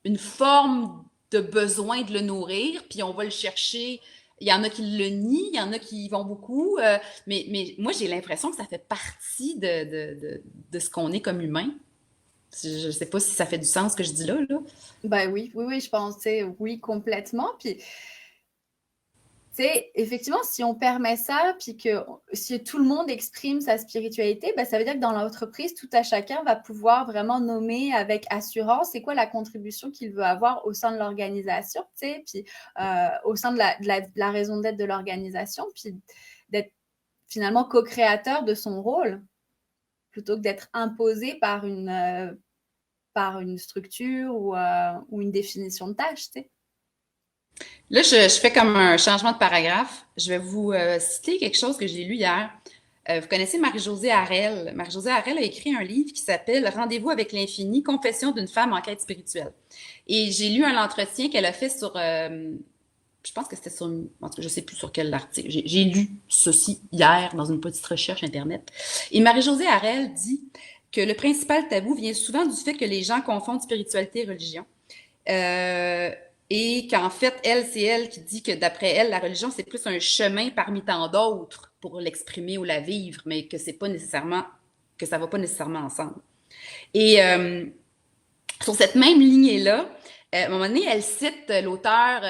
Speaker 1: une forme de besoin de le nourrir, puis on va le chercher. Il y en a qui le nient, il y en a qui y vont beaucoup, mais moi j'ai l'impression que ça fait partie de ce qu'on est comme humain. Je ne sais pas si ça fait du sens ce que je dis là.
Speaker 2: Ben oui, je pense, oui, complètement. Puis, c'est effectivement, si on permet ça, puis que si tout le monde exprime sa spiritualité, ben, ça veut dire que dans l'entreprise, tout à chacun va pouvoir vraiment nommer avec assurance c'est quoi la contribution qu'il veut avoir au sein de l'organisation, puis au sein de la raison d'être de l'organisation, puis d'être finalement co-créateur de son rôle, plutôt que d'être imposé par une structure ou une définition de tâche.
Speaker 1: Là, je fais comme un changement de paragraphe. Je vais vous citer quelque chose que j'ai lu hier. Vous connaissez Marie-Josée Harel. Marie-Josée Harel a écrit un livre qui s'appelle Rendez-vous avec l'infini, confession d'une femme en quête spirituelle. Et j'ai lu un entretien qu'elle a fait sur, je pense que c'était sur, en tout cas, je sais plus sur quel article. J'ai lu ceci hier dans une petite recherche Internet. Et Marie-Josée Harel dit que le principal tabou vient souvent du fait que les gens confondent spiritualité et religion. Euh, et qu'en fait, c'est elle qui dit que d'après elle, la religion, c'est plus un chemin parmi tant d'autres pour l'exprimer ou la vivre, mais que c'est pas nécessairement, que ça va pas nécessairement ensemble. Et sur cette même lignée-là, à un moment donné, elle cite l'auteur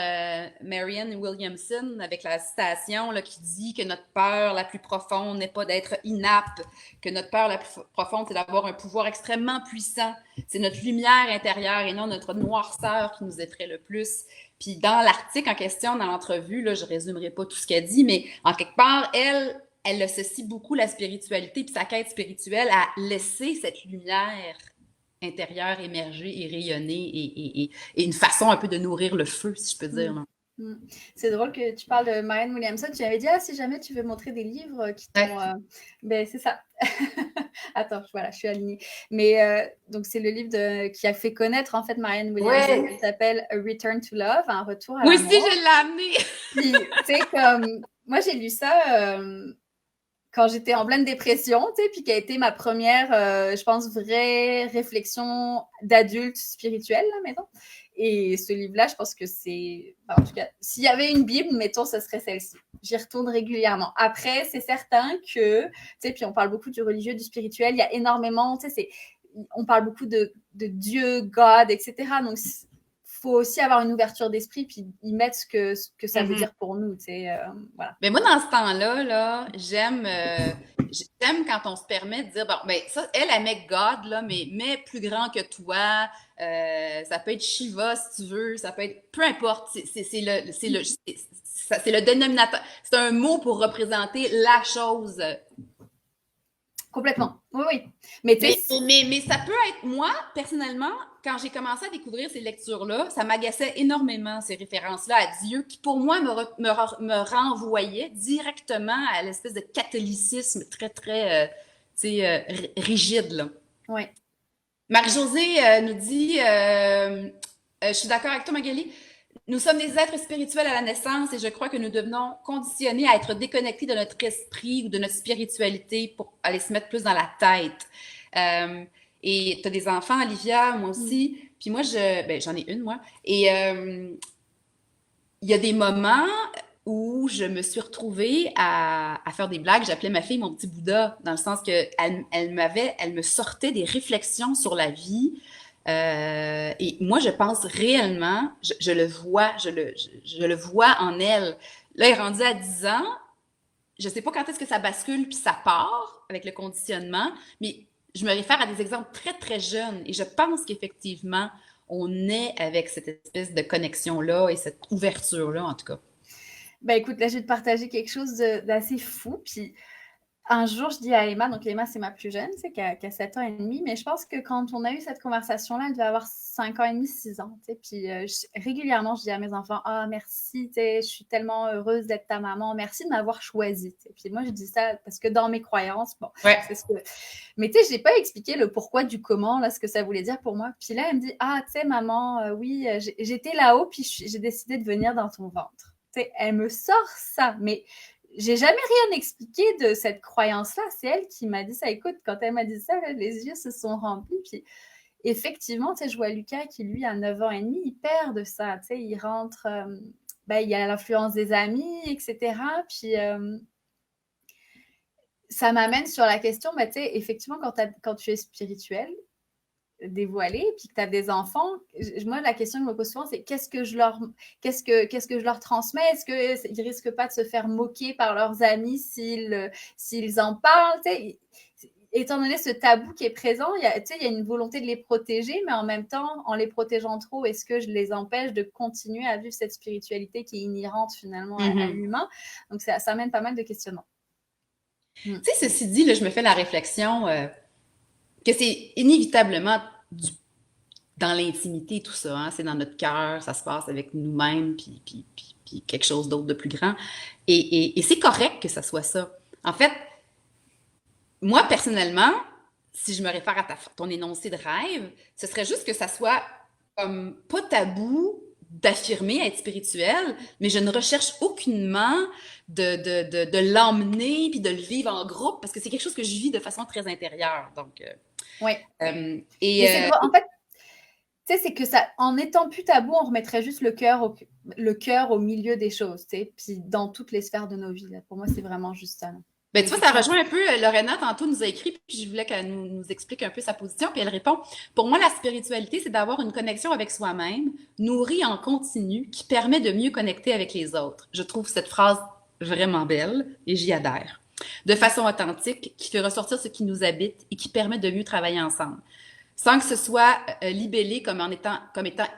Speaker 1: Marianne Williamson avec la citation là, qui dit que notre peur la plus profonde n'est pas d'être inapte, que notre peur la plus profonde, c'est d'avoir un pouvoir extrêmement puissant. C'est notre lumière intérieure et non notre noirceur qui nous effraie le plus. Puis dans l'article en question, dans l'entrevue, là, je résumerai pas tout ce qu'elle dit, mais en quelque part, elle associe beaucoup la spiritualité puis sa quête spirituelle à laisser cette lumière intérieur émerger et rayonner et une façon un peu de nourrir le feu, si je peux dire.
Speaker 2: Mmh. Mmh. C'est drôle que tu parles de Marianne Williamson. Tu m'avais dit, ah, si jamais tu veux montrer des livres qui t'ont.
Speaker 1: Ouais.
Speaker 2: Ben, c'est ça. Attends, voilà, je suis alignée. Mais donc, c'est le livre qui a fait connaître en fait Marianne Williamson
Speaker 1: Ouais.
Speaker 2: qui s'appelle A Return to Love, un retour à
Speaker 1: Moi aussi,
Speaker 2: l'amour.
Speaker 1: je l'ai amené.
Speaker 2: Puis, tu sais, comme. Moi, j'ai lu ça quand j'étais en pleine dépression, tu sais, puis qui a été ma première, je pense, vraie réflexion d'adulte spirituelle, là, mettons. Et ce livre-là, je pense que c'est, en tout cas, s'il y avait une Bible, mettons, ce serait celle-ci. J'y retourne régulièrement. Après, c'est certain que, tu sais, puis on parle beaucoup du religieux, du spirituel, il y a énormément, tu sais, on parle beaucoup de Dieu, God, etc. Donc, faut aussi avoir une ouverture d'esprit puis y mettre ce que ça veut
Speaker 1: Mhm.
Speaker 2: dire pour nous, tu sais, voilà.
Speaker 1: Mais moi, dans ce temps-là, là, j'aime quand on se permet de dire, bon, ben, ça, elle met God, là, mais plus grand que toi. Ça peut être Shiva, si tu veux. Ça peut être, peu importe. C'est le dénominateur. C'est un mot pour représenter la chose.
Speaker 2: Complètement. Oui, oui. Mais tu sais,
Speaker 1: Mais ça peut être, moi, personnellement, quand j'ai commencé à découvrir ces lectures-là, ça m'agaçait énormément, ces références-là à Dieu, qui pour moi me renvoyaient directement à l'espèce de catholicisme très, très, tu sais, rigide, là.
Speaker 2: ouais.
Speaker 1: Marie-Josée nous dit, je suis d'accord avec toi, Magali, nous sommes des êtres spirituels à la naissance et je crois que nous devenons conditionnés à être déconnectés de notre esprit ou de notre spiritualité pour aller se mettre plus dans la tête. Et tu as des enfants, Olivia, moi
Speaker 2: Mm.
Speaker 1: aussi. Puis moi, j'en ai une, moi. Et il y a des moments où je me suis retrouvée à faire des blagues. J'appelais ma fille mon petit Bouddha, dans le sens que elle me sortait des réflexions sur la vie. Et moi, je pense réellement, je le vois, je le vois en elle. Là, elle est rendue à 10 ans. Je sais pas quand est-ce que ça bascule puis ça part avec le conditionnement, mais je me réfère à des exemples très, très jeunes. Et je pense qu'effectivement, on est avec cette espèce de connexion-là et cette ouverture-là, en tout cas.
Speaker 2: Bah écoute, là, je vais te partager quelque chose d'assez fou. Puis un jour, je dis à Emma, donc Emma, c'est ma plus jeune, c'est qui a 7 ans et demi, mais je pense que quand on a eu cette conversation-là, elle devait avoir 5 ans et demi, 6 ans. Puis régulièrement, je dis à mes enfants, ah, merci, je suis tellement heureuse d'être ta maman, merci de m'avoir choisie. Puis moi, je dis ça parce que dans mes croyances, bon,
Speaker 1: Ouais.
Speaker 2: c'est ce que. Mais tu sais, je n'ai pas expliqué le pourquoi du comment, là, ce que ça voulait dire pour moi. Puis là, elle me dit, ah, tu sais, maman, oui, j'étais là-haut, puis j'ai décidé de venir dans ton ventre. Elle me sort ça, mais j'ai jamais rien expliqué de cette croyance-là. C'est elle qui m'a dit ça. Écoute, quand elle m'a dit ça, là, les yeux se sont remplis. Puis effectivement, je vois Lucas qui, lui, a 9 ans et demi, il perd de ça. Il rentre, il y a l'influence des amis, etc. Puis ça m'amène sur la question, effectivement, quand tu es spirituel, dévoilé, puis que tu as des enfants, moi, la question que je me pose souvent, c'est qu'est-ce que je leur transmets? Est-ce qu'ils ne risquent pas de se faire moquer par leurs amis s'ils en parlent? Étant donné ce tabou qui est présent, il y a une volonté de les protéger, mais en même temps, en les protégeant trop, est-ce que je les empêche de continuer à vivre cette spiritualité qui est inhérente finalement à l'humain? Donc, ça amène pas mal de questionnements.
Speaker 1: Tu sais, ceci dit, là, je me fais la réflexion que c'est inévitablement dans l'intimité, tout ça. Hein? C'est dans notre cœur, ça se passe avec nous-mêmes, puis quelque chose d'autre de plus grand. Et c'est correct que ça soit ça. En fait, moi, personnellement, si je me réfère à ton énoncé de rêve, ce serait juste que ça soit comme pas tabou d'affirmer être spirituel, mais je ne recherche aucunement de l'emmener puis de le vivre en groupe parce que c'est quelque chose que je vis de façon très intérieure. Donc,
Speaker 2: Oui.
Speaker 1: et
Speaker 2: Mais en fait, tu sais, c'est que ça, en étant plus tabou, on remettrait juste le cœur au milieu des choses, tu sais, puis dans toutes les sphères de nos vies. Là. Pour moi, c'est vraiment juste ça.
Speaker 1: ben, tu vois, ça rejoint un peu, Lorena, tantôt, nous a écrit, puis je voulais qu'elle nous explique un peu sa position, puis elle répond, pour moi, la spiritualité, c'est d'avoir une connexion avec soi-même, nourrie en continu, qui permet de mieux connecter avec les autres. Je trouve cette phrase vraiment belle, et j'y adhère. De façon authentique, qui fait ressortir ce qui nous habite et qui permet de mieux travailler ensemble sans que ce soit libellé comme étant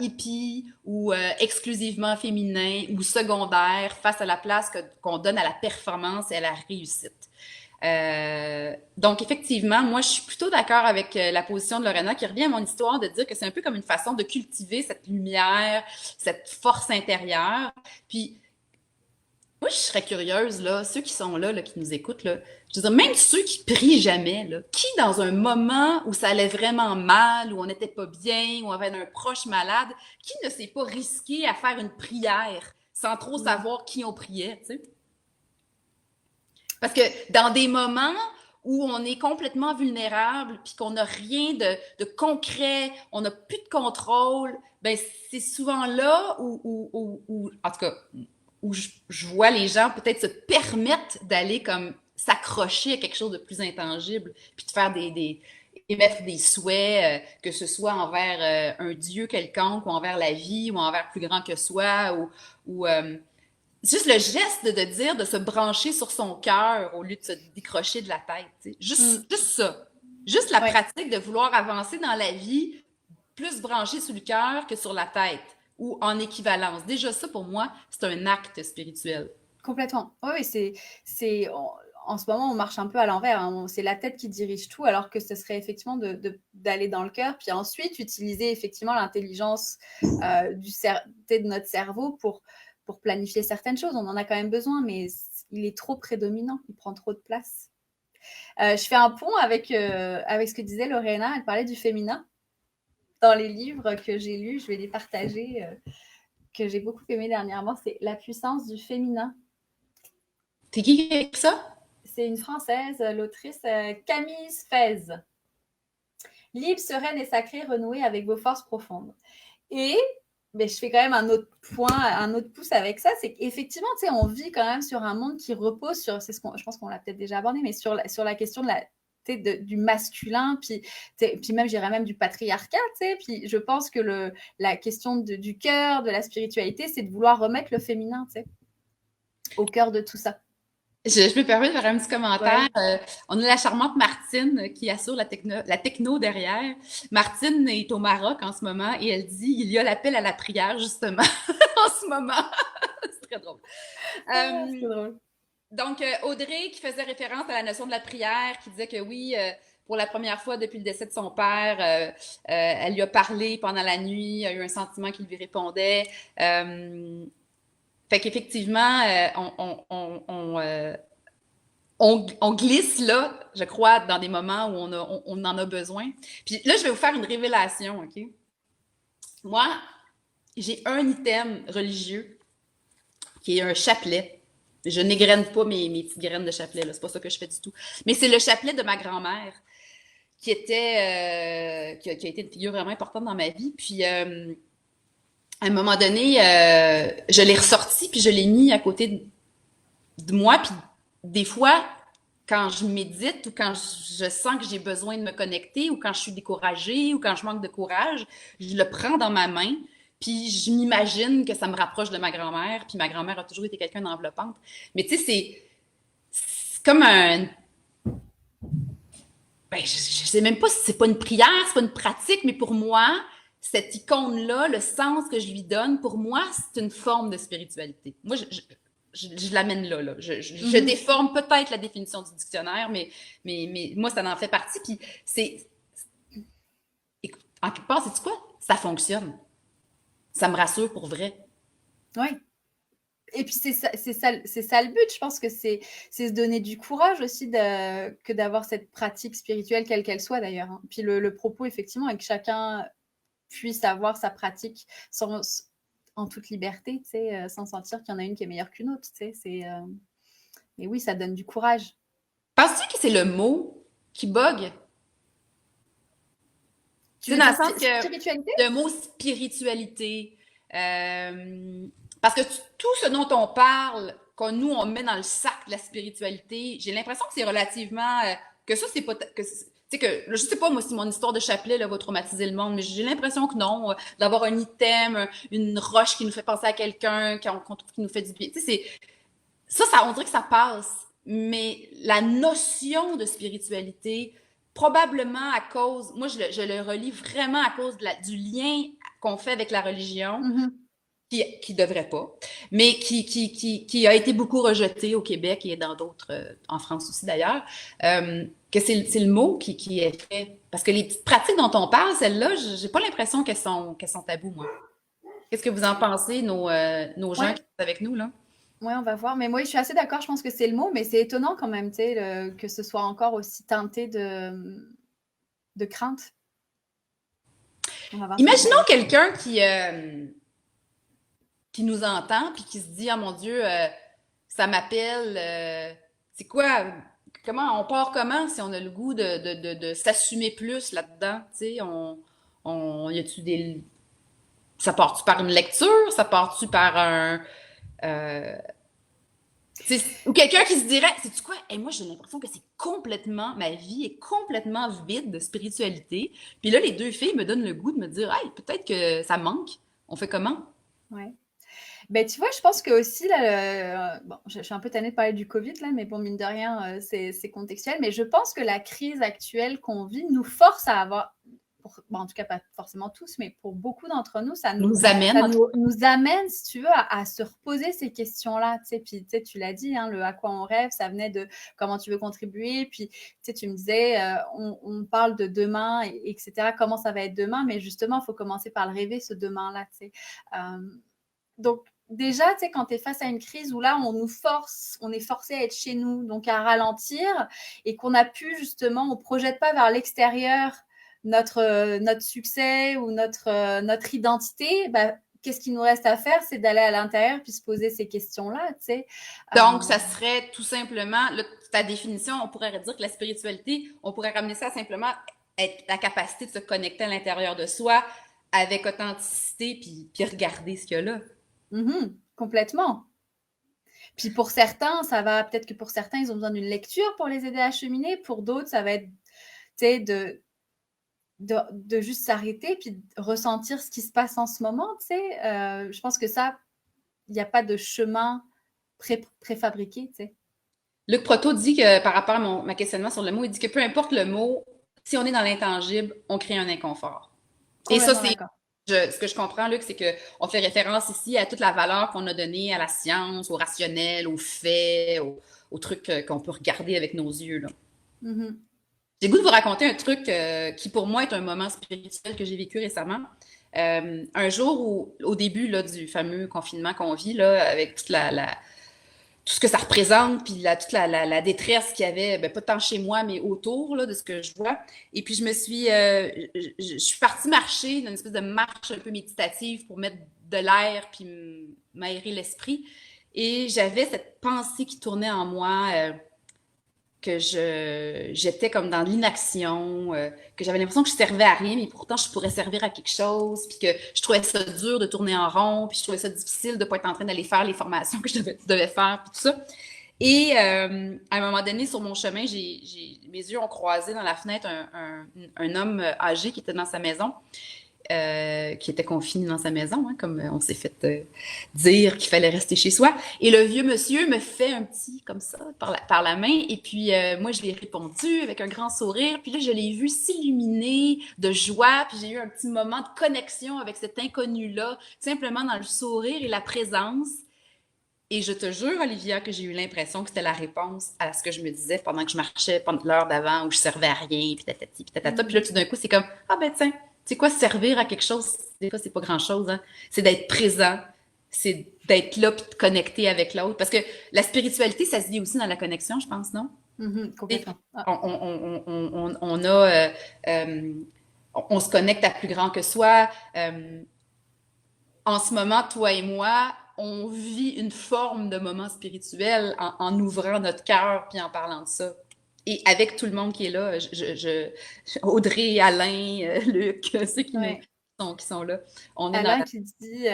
Speaker 1: hippie ou exclusivement féminin ou secondaire face à la place qu'on donne à la performance et à la réussite. Donc, effectivement, moi, je suis plutôt d'accord avec la position de Lorena qui revient à mon histoire de dire que c'est un peu comme une façon de cultiver cette lumière, cette force intérieure. Puis, moi, je serais curieuse, là, ceux qui sont là, qui nous écoutent, là, je veux dire, même ceux qui prient jamais, là, qui, dans un moment où ça allait vraiment mal, où on n'était pas bien, où on avait un proche malade, qui ne s'est pas risqué à faire une prière sans trop savoir qui on priait, tu sais? Parce que dans des moments où on est complètement vulnérable, puis qu'on n'a rien de concret, on n'a plus de contrôle, ben c'est souvent là où en tout cas, où je vois les gens peut-être se permettre d'aller comme s'accrocher à quelque chose de plus intangible, puis de faire émettre des souhaits, que ce soit envers un Dieu quelconque ou envers la vie ou envers plus grand que soi ou juste le geste de dire, de se brancher sur son cœur au lieu de se décrocher de la tête. T'sais. Juste ça. Juste la
Speaker 2: Ouais,
Speaker 1: pratique de vouloir avancer dans la vie plus branché sur le cœur que sur la tête ou en équivalence. Déjà ça, pour moi, c'est un acte spirituel.
Speaker 2: complètement. Oui, oui, en ce moment, on marche un peu à l'envers. Hein. C'est la tête qui dirige tout, alors que ce serait effectivement d'aller dans le cœur, puis ensuite utiliser effectivement l'intelligence de notre cerveau pour planifier certaines choses. On en a quand même besoin, mais il est trop prédominant, il prend trop de place. Je fais un pont avec ce que disait Lorena. Elle parlait du féminin. Dans les livres que j'ai lus, je vais les partager, que j'ai beaucoup aimé dernièrement, c'est La puissance du féminin.
Speaker 1: C'est qui a écrit ça?
Speaker 2: C'est une Française, l'autrice Camille Sfez. Libre, sereine et sacrée, renouée avec vos forces profondes. Et mais je fais quand même un autre point, un autre pouce avec ça, c'est qu'effectivement, tu sais, on vit quand même sur un monde qui repose sur, je pense qu'on l'a peut-être déjà abordé, mais sur la question du masculin, puis même, j'irais même du patriarcat, tu sais, puis je pense que la question du cœur, de la spiritualité, c'est de vouloir remettre le féminin, tu sais, au cœur de tout ça.
Speaker 1: Je me permets de faire un petit commentaire.
Speaker 2: Ouais.
Speaker 1: On a la charmante Martine qui assure la techno derrière. Martine est au Maroc en ce moment et elle dit il y a l'appel à la prière justement en ce moment. C'est très drôle.
Speaker 2: C'est drôle.
Speaker 1: Donc, Audrey qui faisait référence à la notion de la prière, qui disait que oui, pour la première fois depuis le décès de son père, elle lui a parlé pendant la nuit, il a eu un sentiment qui lui répondait. Fait qu'effectivement, on glisse là, je crois, dans des moments où on en a besoin. Puis là, je vais vous faire une révélation, OK? Moi, j'ai un item religieux qui est un chapelet. Je n'égrène pas mes petites graines de chapelet, là. C'est pas ça que je fais du tout. Mais c'est le chapelet de ma grand-mère qui qui a été une figure vraiment importante dans ma vie. Puis, à un moment donné, je l'ai ressorti, puis je l'ai mis à côté de moi. Puis, des fois, quand je médite ou quand je sens que j'ai besoin de me connecter ou quand je suis découragée ou quand je manque de courage, je le prends dans ma main. Puis je m'imagine que ça me rapproche de ma grand-mère. Puis ma grand-mère a toujours été quelqu'un d'enveloppante. Mais tu sais, c'est comme un... Ben, je sais même pas si c'est pas une prière, c'est pas une pratique, mais pour moi, cette icône-là, le sens que je lui donne, pour moi, c'est une forme de spiritualité. Moi, je l'amène là. Je déforme peut-être la définition du dictionnaire, mais moi, ça en fait partie. Puis c'est... En quelque part, c'est quoi? Ça fonctionne. Ça me rassure pour vrai.
Speaker 2: Oui. Et puis c'est ça le but. Je pense que c'est se donner du courage aussi que d'avoir cette pratique spirituelle, quelle qu'elle soit d'ailleurs. Hein. Puis le propos, effectivement, est que chacun puisse avoir sa pratique en toute liberté, tu sais, sans sentir qu'il y en a une qui est meilleure qu'une autre. Tu sais, et oui, ça donne du courage.
Speaker 1: Penses-tu que c'est le mot qui bug?
Speaker 2: Tu
Speaker 1: C'est
Speaker 2: veux
Speaker 1: dans
Speaker 2: dire
Speaker 1: le sens que
Speaker 2: spiritualité?
Speaker 1: le mot spiritualité, parce que tout ce dont on parle, qu'on nous on met dans le sac de la spiritualité, j'ai l'impression que c'est relativement que ça c'est pas que tu sais que je sais pas moi si mon histoire de chapelet là, va traumatiser le monde, mais j'ai l'impression que non, d'avoir un item, une roche qui nous fait penser à quelqu'un, qu'on trouve qui nous fait du bien. Tu sais, on dirait que ça passe, mais la notion de spiritualité, probablement à cause, moi je le relis vraiment à cause du lien qu'on fait avec la religion, qui devrait pas, mais qui a été beaucoup rejeté au Québec et dans d'autres, en France aussi d'ailleurs, que c'est le mot qui est fait. Parce que les petites pratiques dont on parle, celles-là, j'ai pas l'impression qu'elles sont tabous, moi. Qu'est-ce que vous en pensez, nos gens
Speaker 2: Ouais,
Speaker 1: qui sont avec nous, là?
Speaker 2: ouais, on va voir. Mais moi, je suis assez d'accord. Je pense que c'est le mot, mais c'est étonnant quand même, tu sais, que ce soit encore aussi teinté de crainte. On va voir ce que ça
Speaker 1: Imaginons
Speaker 2: donne.
Speaker 1: quelqu'un qui nous entend puis qui se dit, ah mon Dieu, ça m'appelle, c'est quoi, comment, on part comment si on a le goût de s'assumer plus là-dedans, tu sais, y a-tu ça part-tu par une lecture, ça part-tu par un, euh, Ou quelqu'un qui se dirait, sais-tu quoi? Et moi, j'ai l'impression que ma vie est complètement vide de spiritualité. Puis là, les deux filles me donnent le goût de me dire, hey, peut-être que ça manque. On fait comment?
Speaker 2: Ouais. Ben, tu vois, je pense que aussi, là, bon, je suis un peu tannée de parler du Covid, là, mais bon, mine de rien, c'est contextuel. Mais je pense que la crise actuelle qu'on vit nous force à avoir, bon, en tout cas pas forcément tous, mais pour beaucoup d'entre nous,
Speaker 1: Nous amène.
Speaker 2: nous amène, si tu veux, à se reposer ces questions-là. Tu sais, puis tu l'as dit, hein, le à quoi on rêve, ça venait de comment tu veux contribuer. Puis tu me disais, on parle de demain, etc. Comment ça va être demain, mais justement, il faut commencer par le rêver, ce demain-là. Tu sais. Donc, déjà, tu sais, quand tu es face à une crise où là, on est forcé à être chez nous, donc à ralentir, et qu'on a pu justement, on ne projette pas vers l'extérieur notre succès ou notre identité, bah, qu'est-ce qu'il nous reste à faire? C'est d'aller à l'intérieur puis se poser ces questions-là, tu sais.
Speaker 1: Donc, ça serait tout simplement, là, ta définition, on pourrait dire que la spiritualité, on pourrait ramener ça à simplement être la capacité de se connecter à l'intérieur de soi avec authenticité, puis regarder ce qu'il y a là.
Speaker 2: Complètement. Puis pour certains, peut-être que pour certains, ils ont besoin d'une lecture pour les aider à cheminer. Pour d'autres, ça va être, tu sais, de juste s'arrêter puis de ressentir ce qui se passe en ce moment, tu sais. Je pense que ça, il n'y a pas de chemin préfabriqué, tu sais.
Speaker 1: Luc Proto dit que par rapport à ma questionnement sur le mot, il dit que peu importe le mot, si on est dans l'intangible, on crée un inconfort. Et ça,
Speaker 2: Complètement d'accord.
Speaker 1: ce que je comprends, Luc, c'est qu'on fait référence ici à toute la valeur qu'on a donnée à la science, au rationnel, aux faits, aux trucs qu'on peut regarder avec nos yeux, là.
Speaker 2: Mm-hmm.
Speaker 1: J'ai le goût de vous raconter un truc qui, pour moi, est un moment spirituel que j'ai vécu récemment. Un jour au début là, du fameux confinement qu'on vit, là, avec tout ce que ça représente, puis toute la détresse qu'il y avait, ben, pas tant chez moi, mais autour là, de ce que je vois. Et puis, je suis partie marcher, dans une espèce de marche un peu méditative pour mettre de l'air, puis m'aérer l'esprit. Et j'avais cette pensée qui tournait en moi. Que j'étais comme dans l'inaction, que j'avais l'impression que je servais à rien, mais pourtant je pourrais servir à quelque chose, puis que je trouvais ça dur de tourner en rond, puis je trouvais ça difficile de pas être en train d'aller faire les formations que je devais faire, puis tout ça. Et à un moment donné, sur mon chemin, mes yeux ont croisé dans la fenêtre un homme âgé qui était dans sa maison, qui était confiné dans sa maison, hein, comme on s'est fait dire qu'il fallait rester chez soi. Et le vieux monsieur me fait un petit comme ça par la main. Et puis moi, je lui ai répondu avec un grand sourire. Puis là, je l'ai vu s'illuminer de joie. Puis j'ai eu un petit moment de connexion avec cet inconnu-là, simplement dans le sourire et la présence. Et je te jure, Olivia, que j'ai eu l'impression que c'était la réponse à ce que je me disais pendant que je marchais pendant l'heure d'avant où je servais à rien, puis tatati, puis tatata. Puis là, tout d'un coup, c'est comme, ah ben tiens, tu sais quoi, servir à quelque chose, des fois, c'est pas grand-chose, hein. C'est d'être présent, c'est d'être là, puis de connecter avec l'autre. Parce que la spiritualité, ça se vit aussi dans la connexion, je pense, non?
Speaker 2: Complètement. Ah.
Speaker 1: On a... on se connecte à plus grand que soi. En ce moment, toi et moi, on vit une forme de moment spirituel en ouvrant notre cœur puis en parlant de ça. Et avec tout le monde qui est là, Audrey, Alain, Luc, ceux
Speaker 2: Ouais.
Speaker 1: qui sont là, on est dans
Speaker 2: Alain
Speaker 1: la...
Speaker 2: qui dit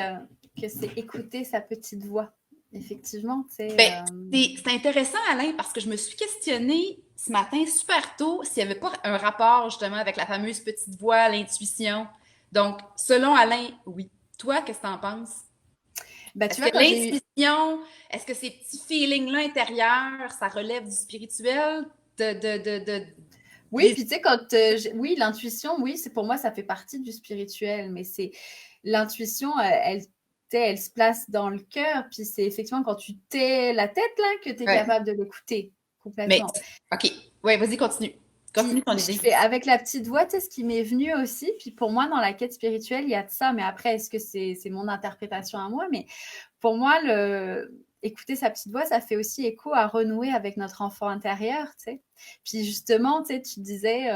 Speaker 2: que c'est écouter sa petite voix. Effectivement, tu sais.
Speaker 1: Ben, c'est intéressant, Alain, parce que je me suis questionnée ce matin super tôt s'il n'y avait pas un rapport justement avec la fameuse petite voix, l'intuition. Donc, selon Alain, oui. Toi, qu'est-ce que tu en penses?
Speaker 2: Bah, tu
Speaker 1: Est-ce
Speaker 2: vois,
Speaker 1: que
Speaker 2: quand j'ai eu.
Speaker 1: l'intuition, est-ce que ces petits feelings-là intérieurs, ça relève du spirituel?
Speaker 2: Oui,
Speaker 1: Des...
Speaker 2: puis tu sais, oui, l'intuition, oui, c'est pour moi, ça fait partie du spirituel, mais c'est l'intuition, tu sais, elle se place dans le cœur, puis c'est effectivement quand tu tais la tête là que tu es
Speaker 1: Ouais.
Speaker 2: capable de l'écouter
Speaker 1: Mais,
Speaker 2: complètement.
Speaker 1: OK. Ouais, vas-y, continue. Continue
Speaker 2: Puis
Speaker 1: ton
Speaker 2: je
Speaker 1: idée.
Speaker 2: fais avec la petite voix, tu sais, ce qui m'est venu aussi. Puis pour moi, dans la quête spirituelle, il y a de ça. Mais après, est-ce que c'est mon interprétation à moi? Mais pour moi, écouter sa petite voix, ça fait aussi écho à renouer avec notre enfant intérieur, tu sais. Puis justement, tu sais, tu disais,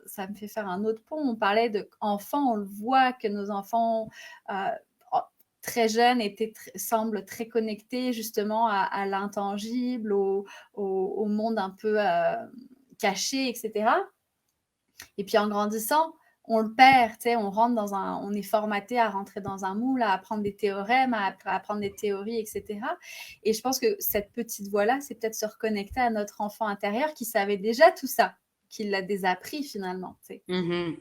Speaker 2: ça me fait faire un autre pont. On parlait d'enfants, on le voit que nos enfants euh, très jeunes semblent très connectés justement à l'intangible, au monde un peu caché, etc. Et puis en grandissant, on le perd, tu sais, on est formaté à rentrer dans un moule, à apprendre des théorèmes, à apprendre des théories, etc. Et je pense que cette petite voix-là, c'est peut-être se reconnecter à notre enfant intérieur qui savait déjà tout ça, qui l'a désappris finalement, tu sais.
Speaker 1: Mhm.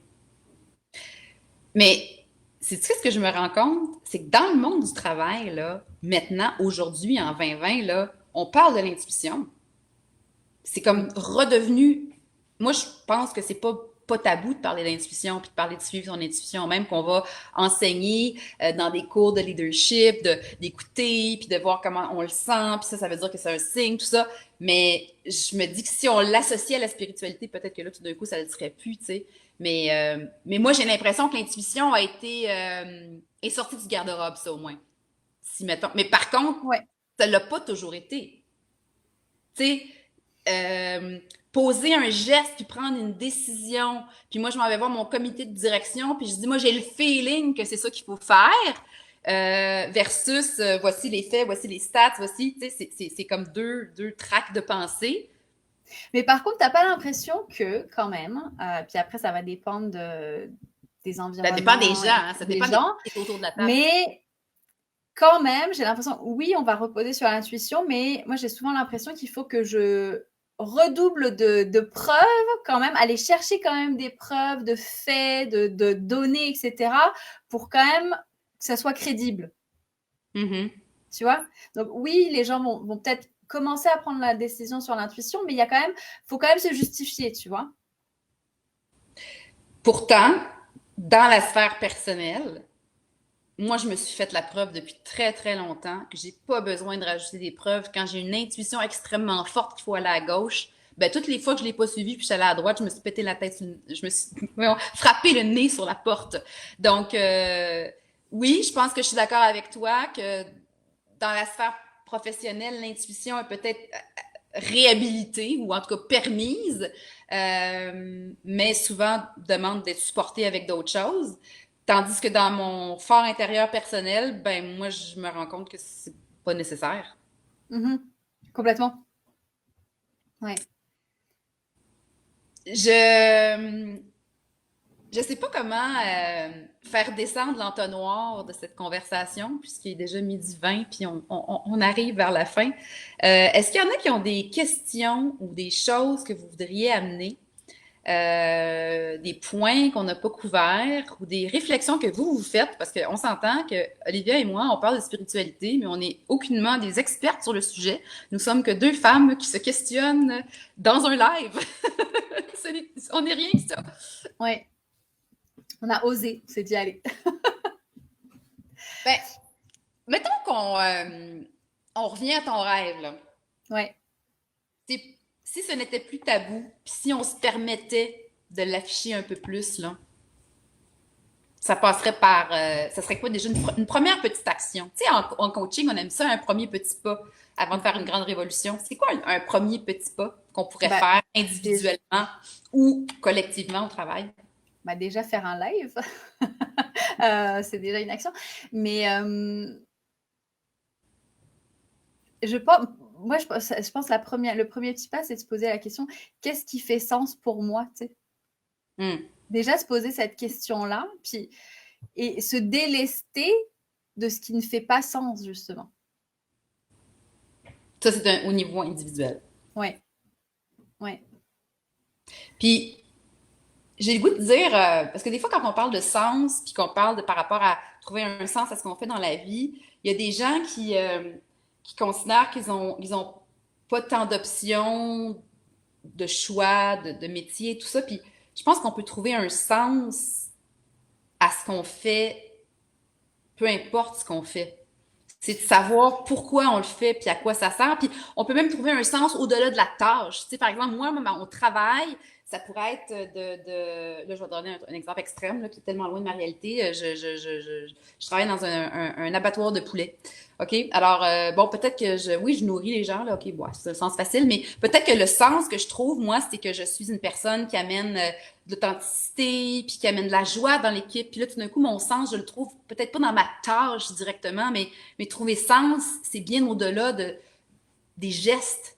Speaker 1: Mais c'est ce que je me rends compte, c'est que dans le monde du travail, là, maintenant, aujourd'hui, en 2020, là, on parle de l'intuition. C'est comme
Speaker 2: Oui.
Speaker 1: redevenu. Moi, je pense que c'est pas tabou de parler d'intuition puis de parler de suivre son intuition, même qu'on va enseigner dans des cours de leadership, d'écouter puis de voir comment on le sent, puis ça veut dire que c'est un signe, tout ça. Mais je me dis que si on l'associe à la spiritualité, peut-être que là, tout d'un coup, ça ne le serait plus, tu sais. Mais moi, j'ai l'impression que l'intuition a été est sortie du garde-robe, ça au moins. Si mettons. Mais par contre,
Speaker 2: Ouais.
Speaker 1: ça l'a pas toujours été. Tu sais, poser un geste puis prendre une décision. Puis moi, je m'en vais voir mon comité de direction puis je dis, moi, j'ai le feeling que c'est ça qu'il faut faire. Versus voici les faits, voici les stats, voici, tu sais, c'est comme deux tracks de pensée.
Speaker 2: Mais par contre, tu n'as pas l'impression que, quand même, puis après, ça va dépendre des
Speaker 1: Ça dépend des
Speaker 2: environnements
Speaker 1: gens, hein, ça
Speaker 2: des
Speaker 1: dépend des gens
Speaker 2: gens,
Speaker 1: qui sont autour de la table.
Speaker 2: mais quand même, j'ai l'impression, oui, on va reposer sur l'intuition, mais moi, j'ai souvent l'impression qu'il faut que je redouble de preuves quand même, aller chercher quand même des preuves, de faits, de données, etc., pour quand même que ça soit crédible,
Speaker 1: Mm-hmm.
Speaker 2: tu vois. Donc oui, les gens vont peut-être commencer à prendre la décision sur l'intuition, mais il y a quand même, faut quand même se justifier, tu vois.
Speaker 1: Pourtant, dans la sphère personnelle, moi, je me suis fait la preuve depuis très, très longtemps que j'ai pas besoin de rajouter des preuves. Quand j'ai une intuition extrêmement forte qu'il faut aller à gauche, ben, toutes les fois que je l'ai pas suivi puis je suis allée à droite, je me suis pété la tête, je me suis frappé le nez sur la porte. Donc, oui, je pense que je suis d'accord avec toi que dans la sphère professionnelle, l'intuition est peut-être réhabilitée ou en tout cas permise, mais souvent demande d'être supportée avec d'autres choses. Tandis que dans mon fort intérieur personnel, ben moi, je me rends compte que c'est pas nécessaire.
Speaker 2: Mhm. Complètement. Ouais.
Speaker 1: Je je sais pas comment faire descendre l'entonnoir de cette conversation, puisqu'il est déjà midi 20, puis on arrive vers la fin. Est-ce qu'il y en a qui ont des questions ou des choses que vous voudriez amener, des points qu'on n'a pas couverts ou des réflexions que vous faites? Parce qu'on s'entend que Olivia et moi, on parle de spiritualité, mais on n'est aucunement des expertes sur le sujet. Nous sommes que deux femmes qui se questionnent dans un live. On n'est rien que ça.
Speaker 2: Ouais. On a osé, on s'est dit, allez.
Speaker 1: Ben, mettons qu'on on revient à ton rêve, là.
Speaker 2: Ouais.
Speaker 1: Si ce n'était plus tabou, puis si on se permettait de l'afficher un peu plus, là, ça passerait par. Ça serait quoi déjà une première petite action? Tu sais, en coaching, on aime ça, un premier petit pas avant de faire une grande révolution. C'est quoi un premier petit pas qu'on pourrait
Speaker 2: Bah,
Speaker 1: faire
Speaker 2: déjà,
Speaker 1: individuellement ou collectivement au travail?
Speaker 2: bah déjà faire un live, c'est déjà une action. Mais je pense, moi, je pense le premier petit pas, c'est de se poser la question, qu'est-ce qui fait sens pour moi, tu sais?
Speaker 1: Hmm.
Speaker 2: Déjà, se poser cette question-là, puis et se délester de ce qui ne fait pas sens, justement.
Speaker 1: Ça, c'est au niveau individuel.
Speaker 2: Ouais, ouais.
Speaker 1: Puis, j'ai le goût de dire, parce que des fois, quand on parle de sens, puis qu'on parle de par rapport à trouver un sens à ce qu'on fait dans la vie, il y a des gens qui considèrent qu'ils ont pas tant d'options, de choix, de métier, tout ça. Puis je pense qu'on peut trouver un sens à ce qu'on fait, peu importe ce qu'on fait. C'est de savoir pourquoi on le fait, puis à quoi ça sert. Puis on peut même trouver un sens au-delà de la tâche. Tu sais, par exemple, moi, mon travail, ça pourrait être là, je vais donner un exemple extrême, là, qui est tellement loin de ma réalité. Je travaille dans un abattoir de poulet. OK? Alors, bon, peut-être que oui, je nourris les gens, là. OK, bon, c'est un sens facile, mais peut-être que le sens que je trouve, moi, c'est que je suis une personne qui amène de l'authenticité, puis qui amène de la joie dans l'équipe. Puis là, tout d'un coup, mon sens, je le trouve peut-être pas dans ma tâche directement, mais trouver sens, c'est bien au-delà des gestes.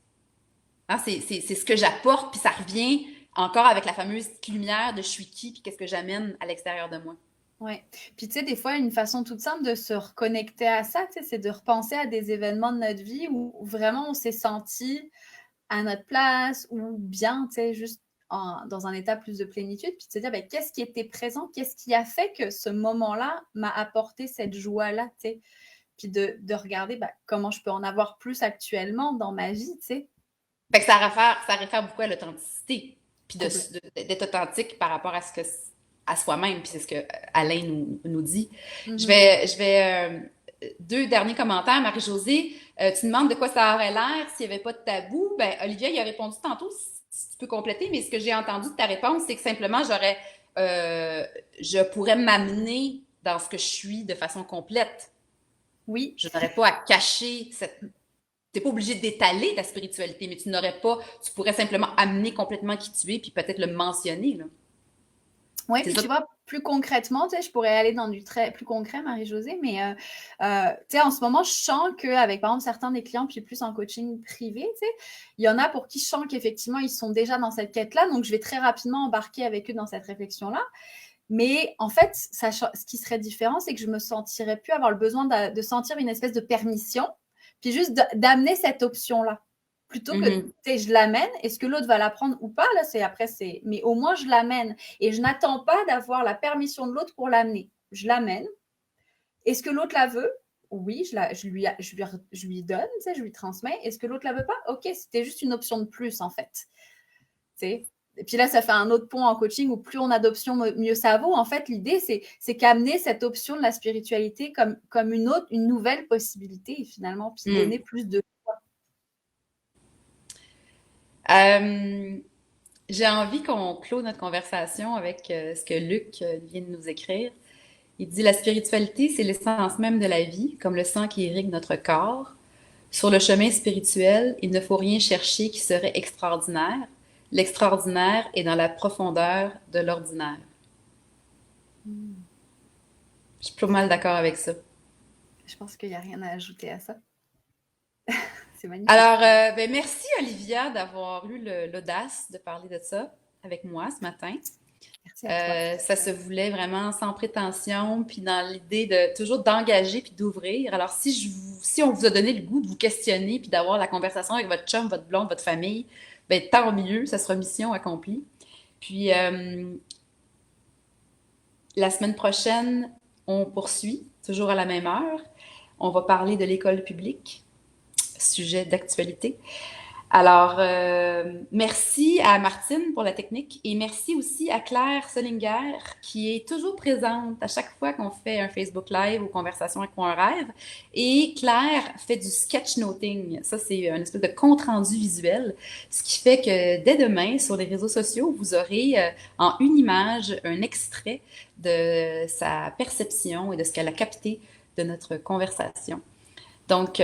Speaker 1: Hein, c'est ce que j'apporte, puis ça revient encore avec la fameuse petite lumière de je suis qui, puis qu'est-ce que j'amène à l'extérieur de moi.
Speaker 2: Ouais. Puis tu sais, des fois, une façon toute simple de se reconnecter à ça, tu sais, c'est de repenser à des événements de notre vie où vraiment on s'est senti à notre place ou bien, tu sais, juste dans un état plus de plénitude, puis de se dire, ben, qu'est-ce qui était présent, qu'est-ce qui a fait que ce moment-là m'a apporté cette joie-là, tu sais, puis de regarder ben, comment je peux en avoir plus actuellement dans ma vie, tu sais.
Speaker 1: Fait que ça réfère beaucoup à l'authenticité, puis d'être authentique par rapport à à soi-même, puis c'est ce que Alain nous dit.
Speaker 2: Mhm.
Speaker 1: Je vais deux derniers commentaires. Marie-Josée, tu demandes de quoi ça aurait l'air s'il n'y avait pas de tabou. Ben, Olivia, il a répondu tantôt, si tu peux compléter, mais ce que j'ai entendu de ta réponse, c'est que simplement, je pourrais m'amener dans ce que je suis de façon complète.
Speaker 2: Oui,
Speaker 1: Je n'aurais pas à cacher t'es pas obligé d'étaler ta spiritualité, mais tu pourrais simplement amener complètement qui tu es, puis peut-être le mentionner, là.
Speaker 2: ouais,
Speaker 1: C'est
Speaker 2: puis
Speaker 1: ça.
Speaker 2: tu vois, plus concrètement, tu sais, je pourrais aller dans du très plus concret, Marie-Josée, mais tu sais, en ce moment, je sens qu'avec, par exemple, certains des clients, puis plus en coaching privé, tu sais, il y en a pour qui je sens qu'effectivement, ils sont déjà dans cette quête-là, donc je vais très rapidement embarquer avec eux dans cette réflexion-là. Mais en fait, ce qui serait différent, c'est que je me sentirais plus avoir le besoin de sentir une espèce de permission, puis juste d'amener cette option-là. Plutôt que,
Speaker 1: Mhm.
Speaker 2: tu sais, je l'amène, est-ce que l'autre va la prendre ou pas, là, c'est, mais au moins je l'amène. Et je n'attends pas d'avoir la permission de l'autre pour l'amener. Je l'amène. Est-ce que l'autre la veut? Oui, je lui donne, tu sais, je lui transmets. Est-ce que l'autre la veut pas? Ok, c'était juste une option de plus, en fait. Tu sais. Et puis là, ça fait un autre pont en coaching où plus on a d'options, mieux ça vaut. En fait, l'idée, c'est qu'amener cette option de la spiritualité comme une nouvelle possibilité, finalement, puis
Speaker 1: Mm.
Speaker 2: donner plus de.
Speaker 1: Euh, j'ai envie qu'on clôt notre conversation avec ce que Luc vient de nous écrire. Il dit, la spiritualité, c'est l'essence même de la vie, comme le sang qui irrigue notre corps. Sur le chemin spirituel, il ne faut rien chercher qui serait extraordinaire. L'extraordinaire est dans la profondeur de l'ordinaire. Je suis pas mal d'accord avec ça.
Speaker 2: Je pense qu'il n'y a rien à ajouter à ça. C'est magnifique.
Speaker 1: Alors, ben merci Olivia d'avoir eu l'audace de parler de ça avec moi ce matin.
Speaker 2: Merci à toi.
Speaker 1: Ça se voulait vraiment sans prétention, puis dans l'idée de toujours d'engager puis d'ouvrir. Alors, si on vous a donné le goût de vous questionner puis d'avoir la conversation avec votre chum, votre blonde, votre famille, ben tant mieux, ça sera mission accomplie. Puis la semaine prochaine, on poursuit, toujours à la même heure. On va parler de l'école publique, sujet d'actualité. Alors, merci à Martine pour la technique et merci aussi à Claire Solinger qui est toujours présente à chaque fois qu'on fait un Facebook Live ou conversation avec un rêve. Et Claire fait du sketchnoting. Ça, c'est une espèce de compte-rendu visuel, ce qui fait que dès demain, sur les réseaux sociaux, vous aurez en une image un extrait de sa perception et de ce qu'elle a capté de notre conversation. Donc,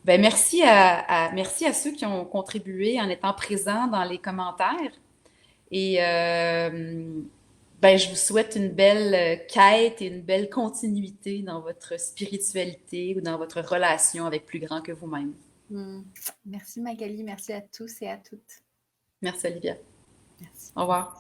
Speaker 1: ben merci à ceux qui ont contribué en étant présents dans les commentaires. Et ben, je vous souhaite une belle quête et une belle continuité dans votre spiritualité ou dans votre relation avec plus grand que vous-même.
Speaker 2: Merci Magali, merci à tous et à toutes.
Speaker 1: Merci Olivia.
Speaker 2: Merci.
Speaker 1: Au revoir.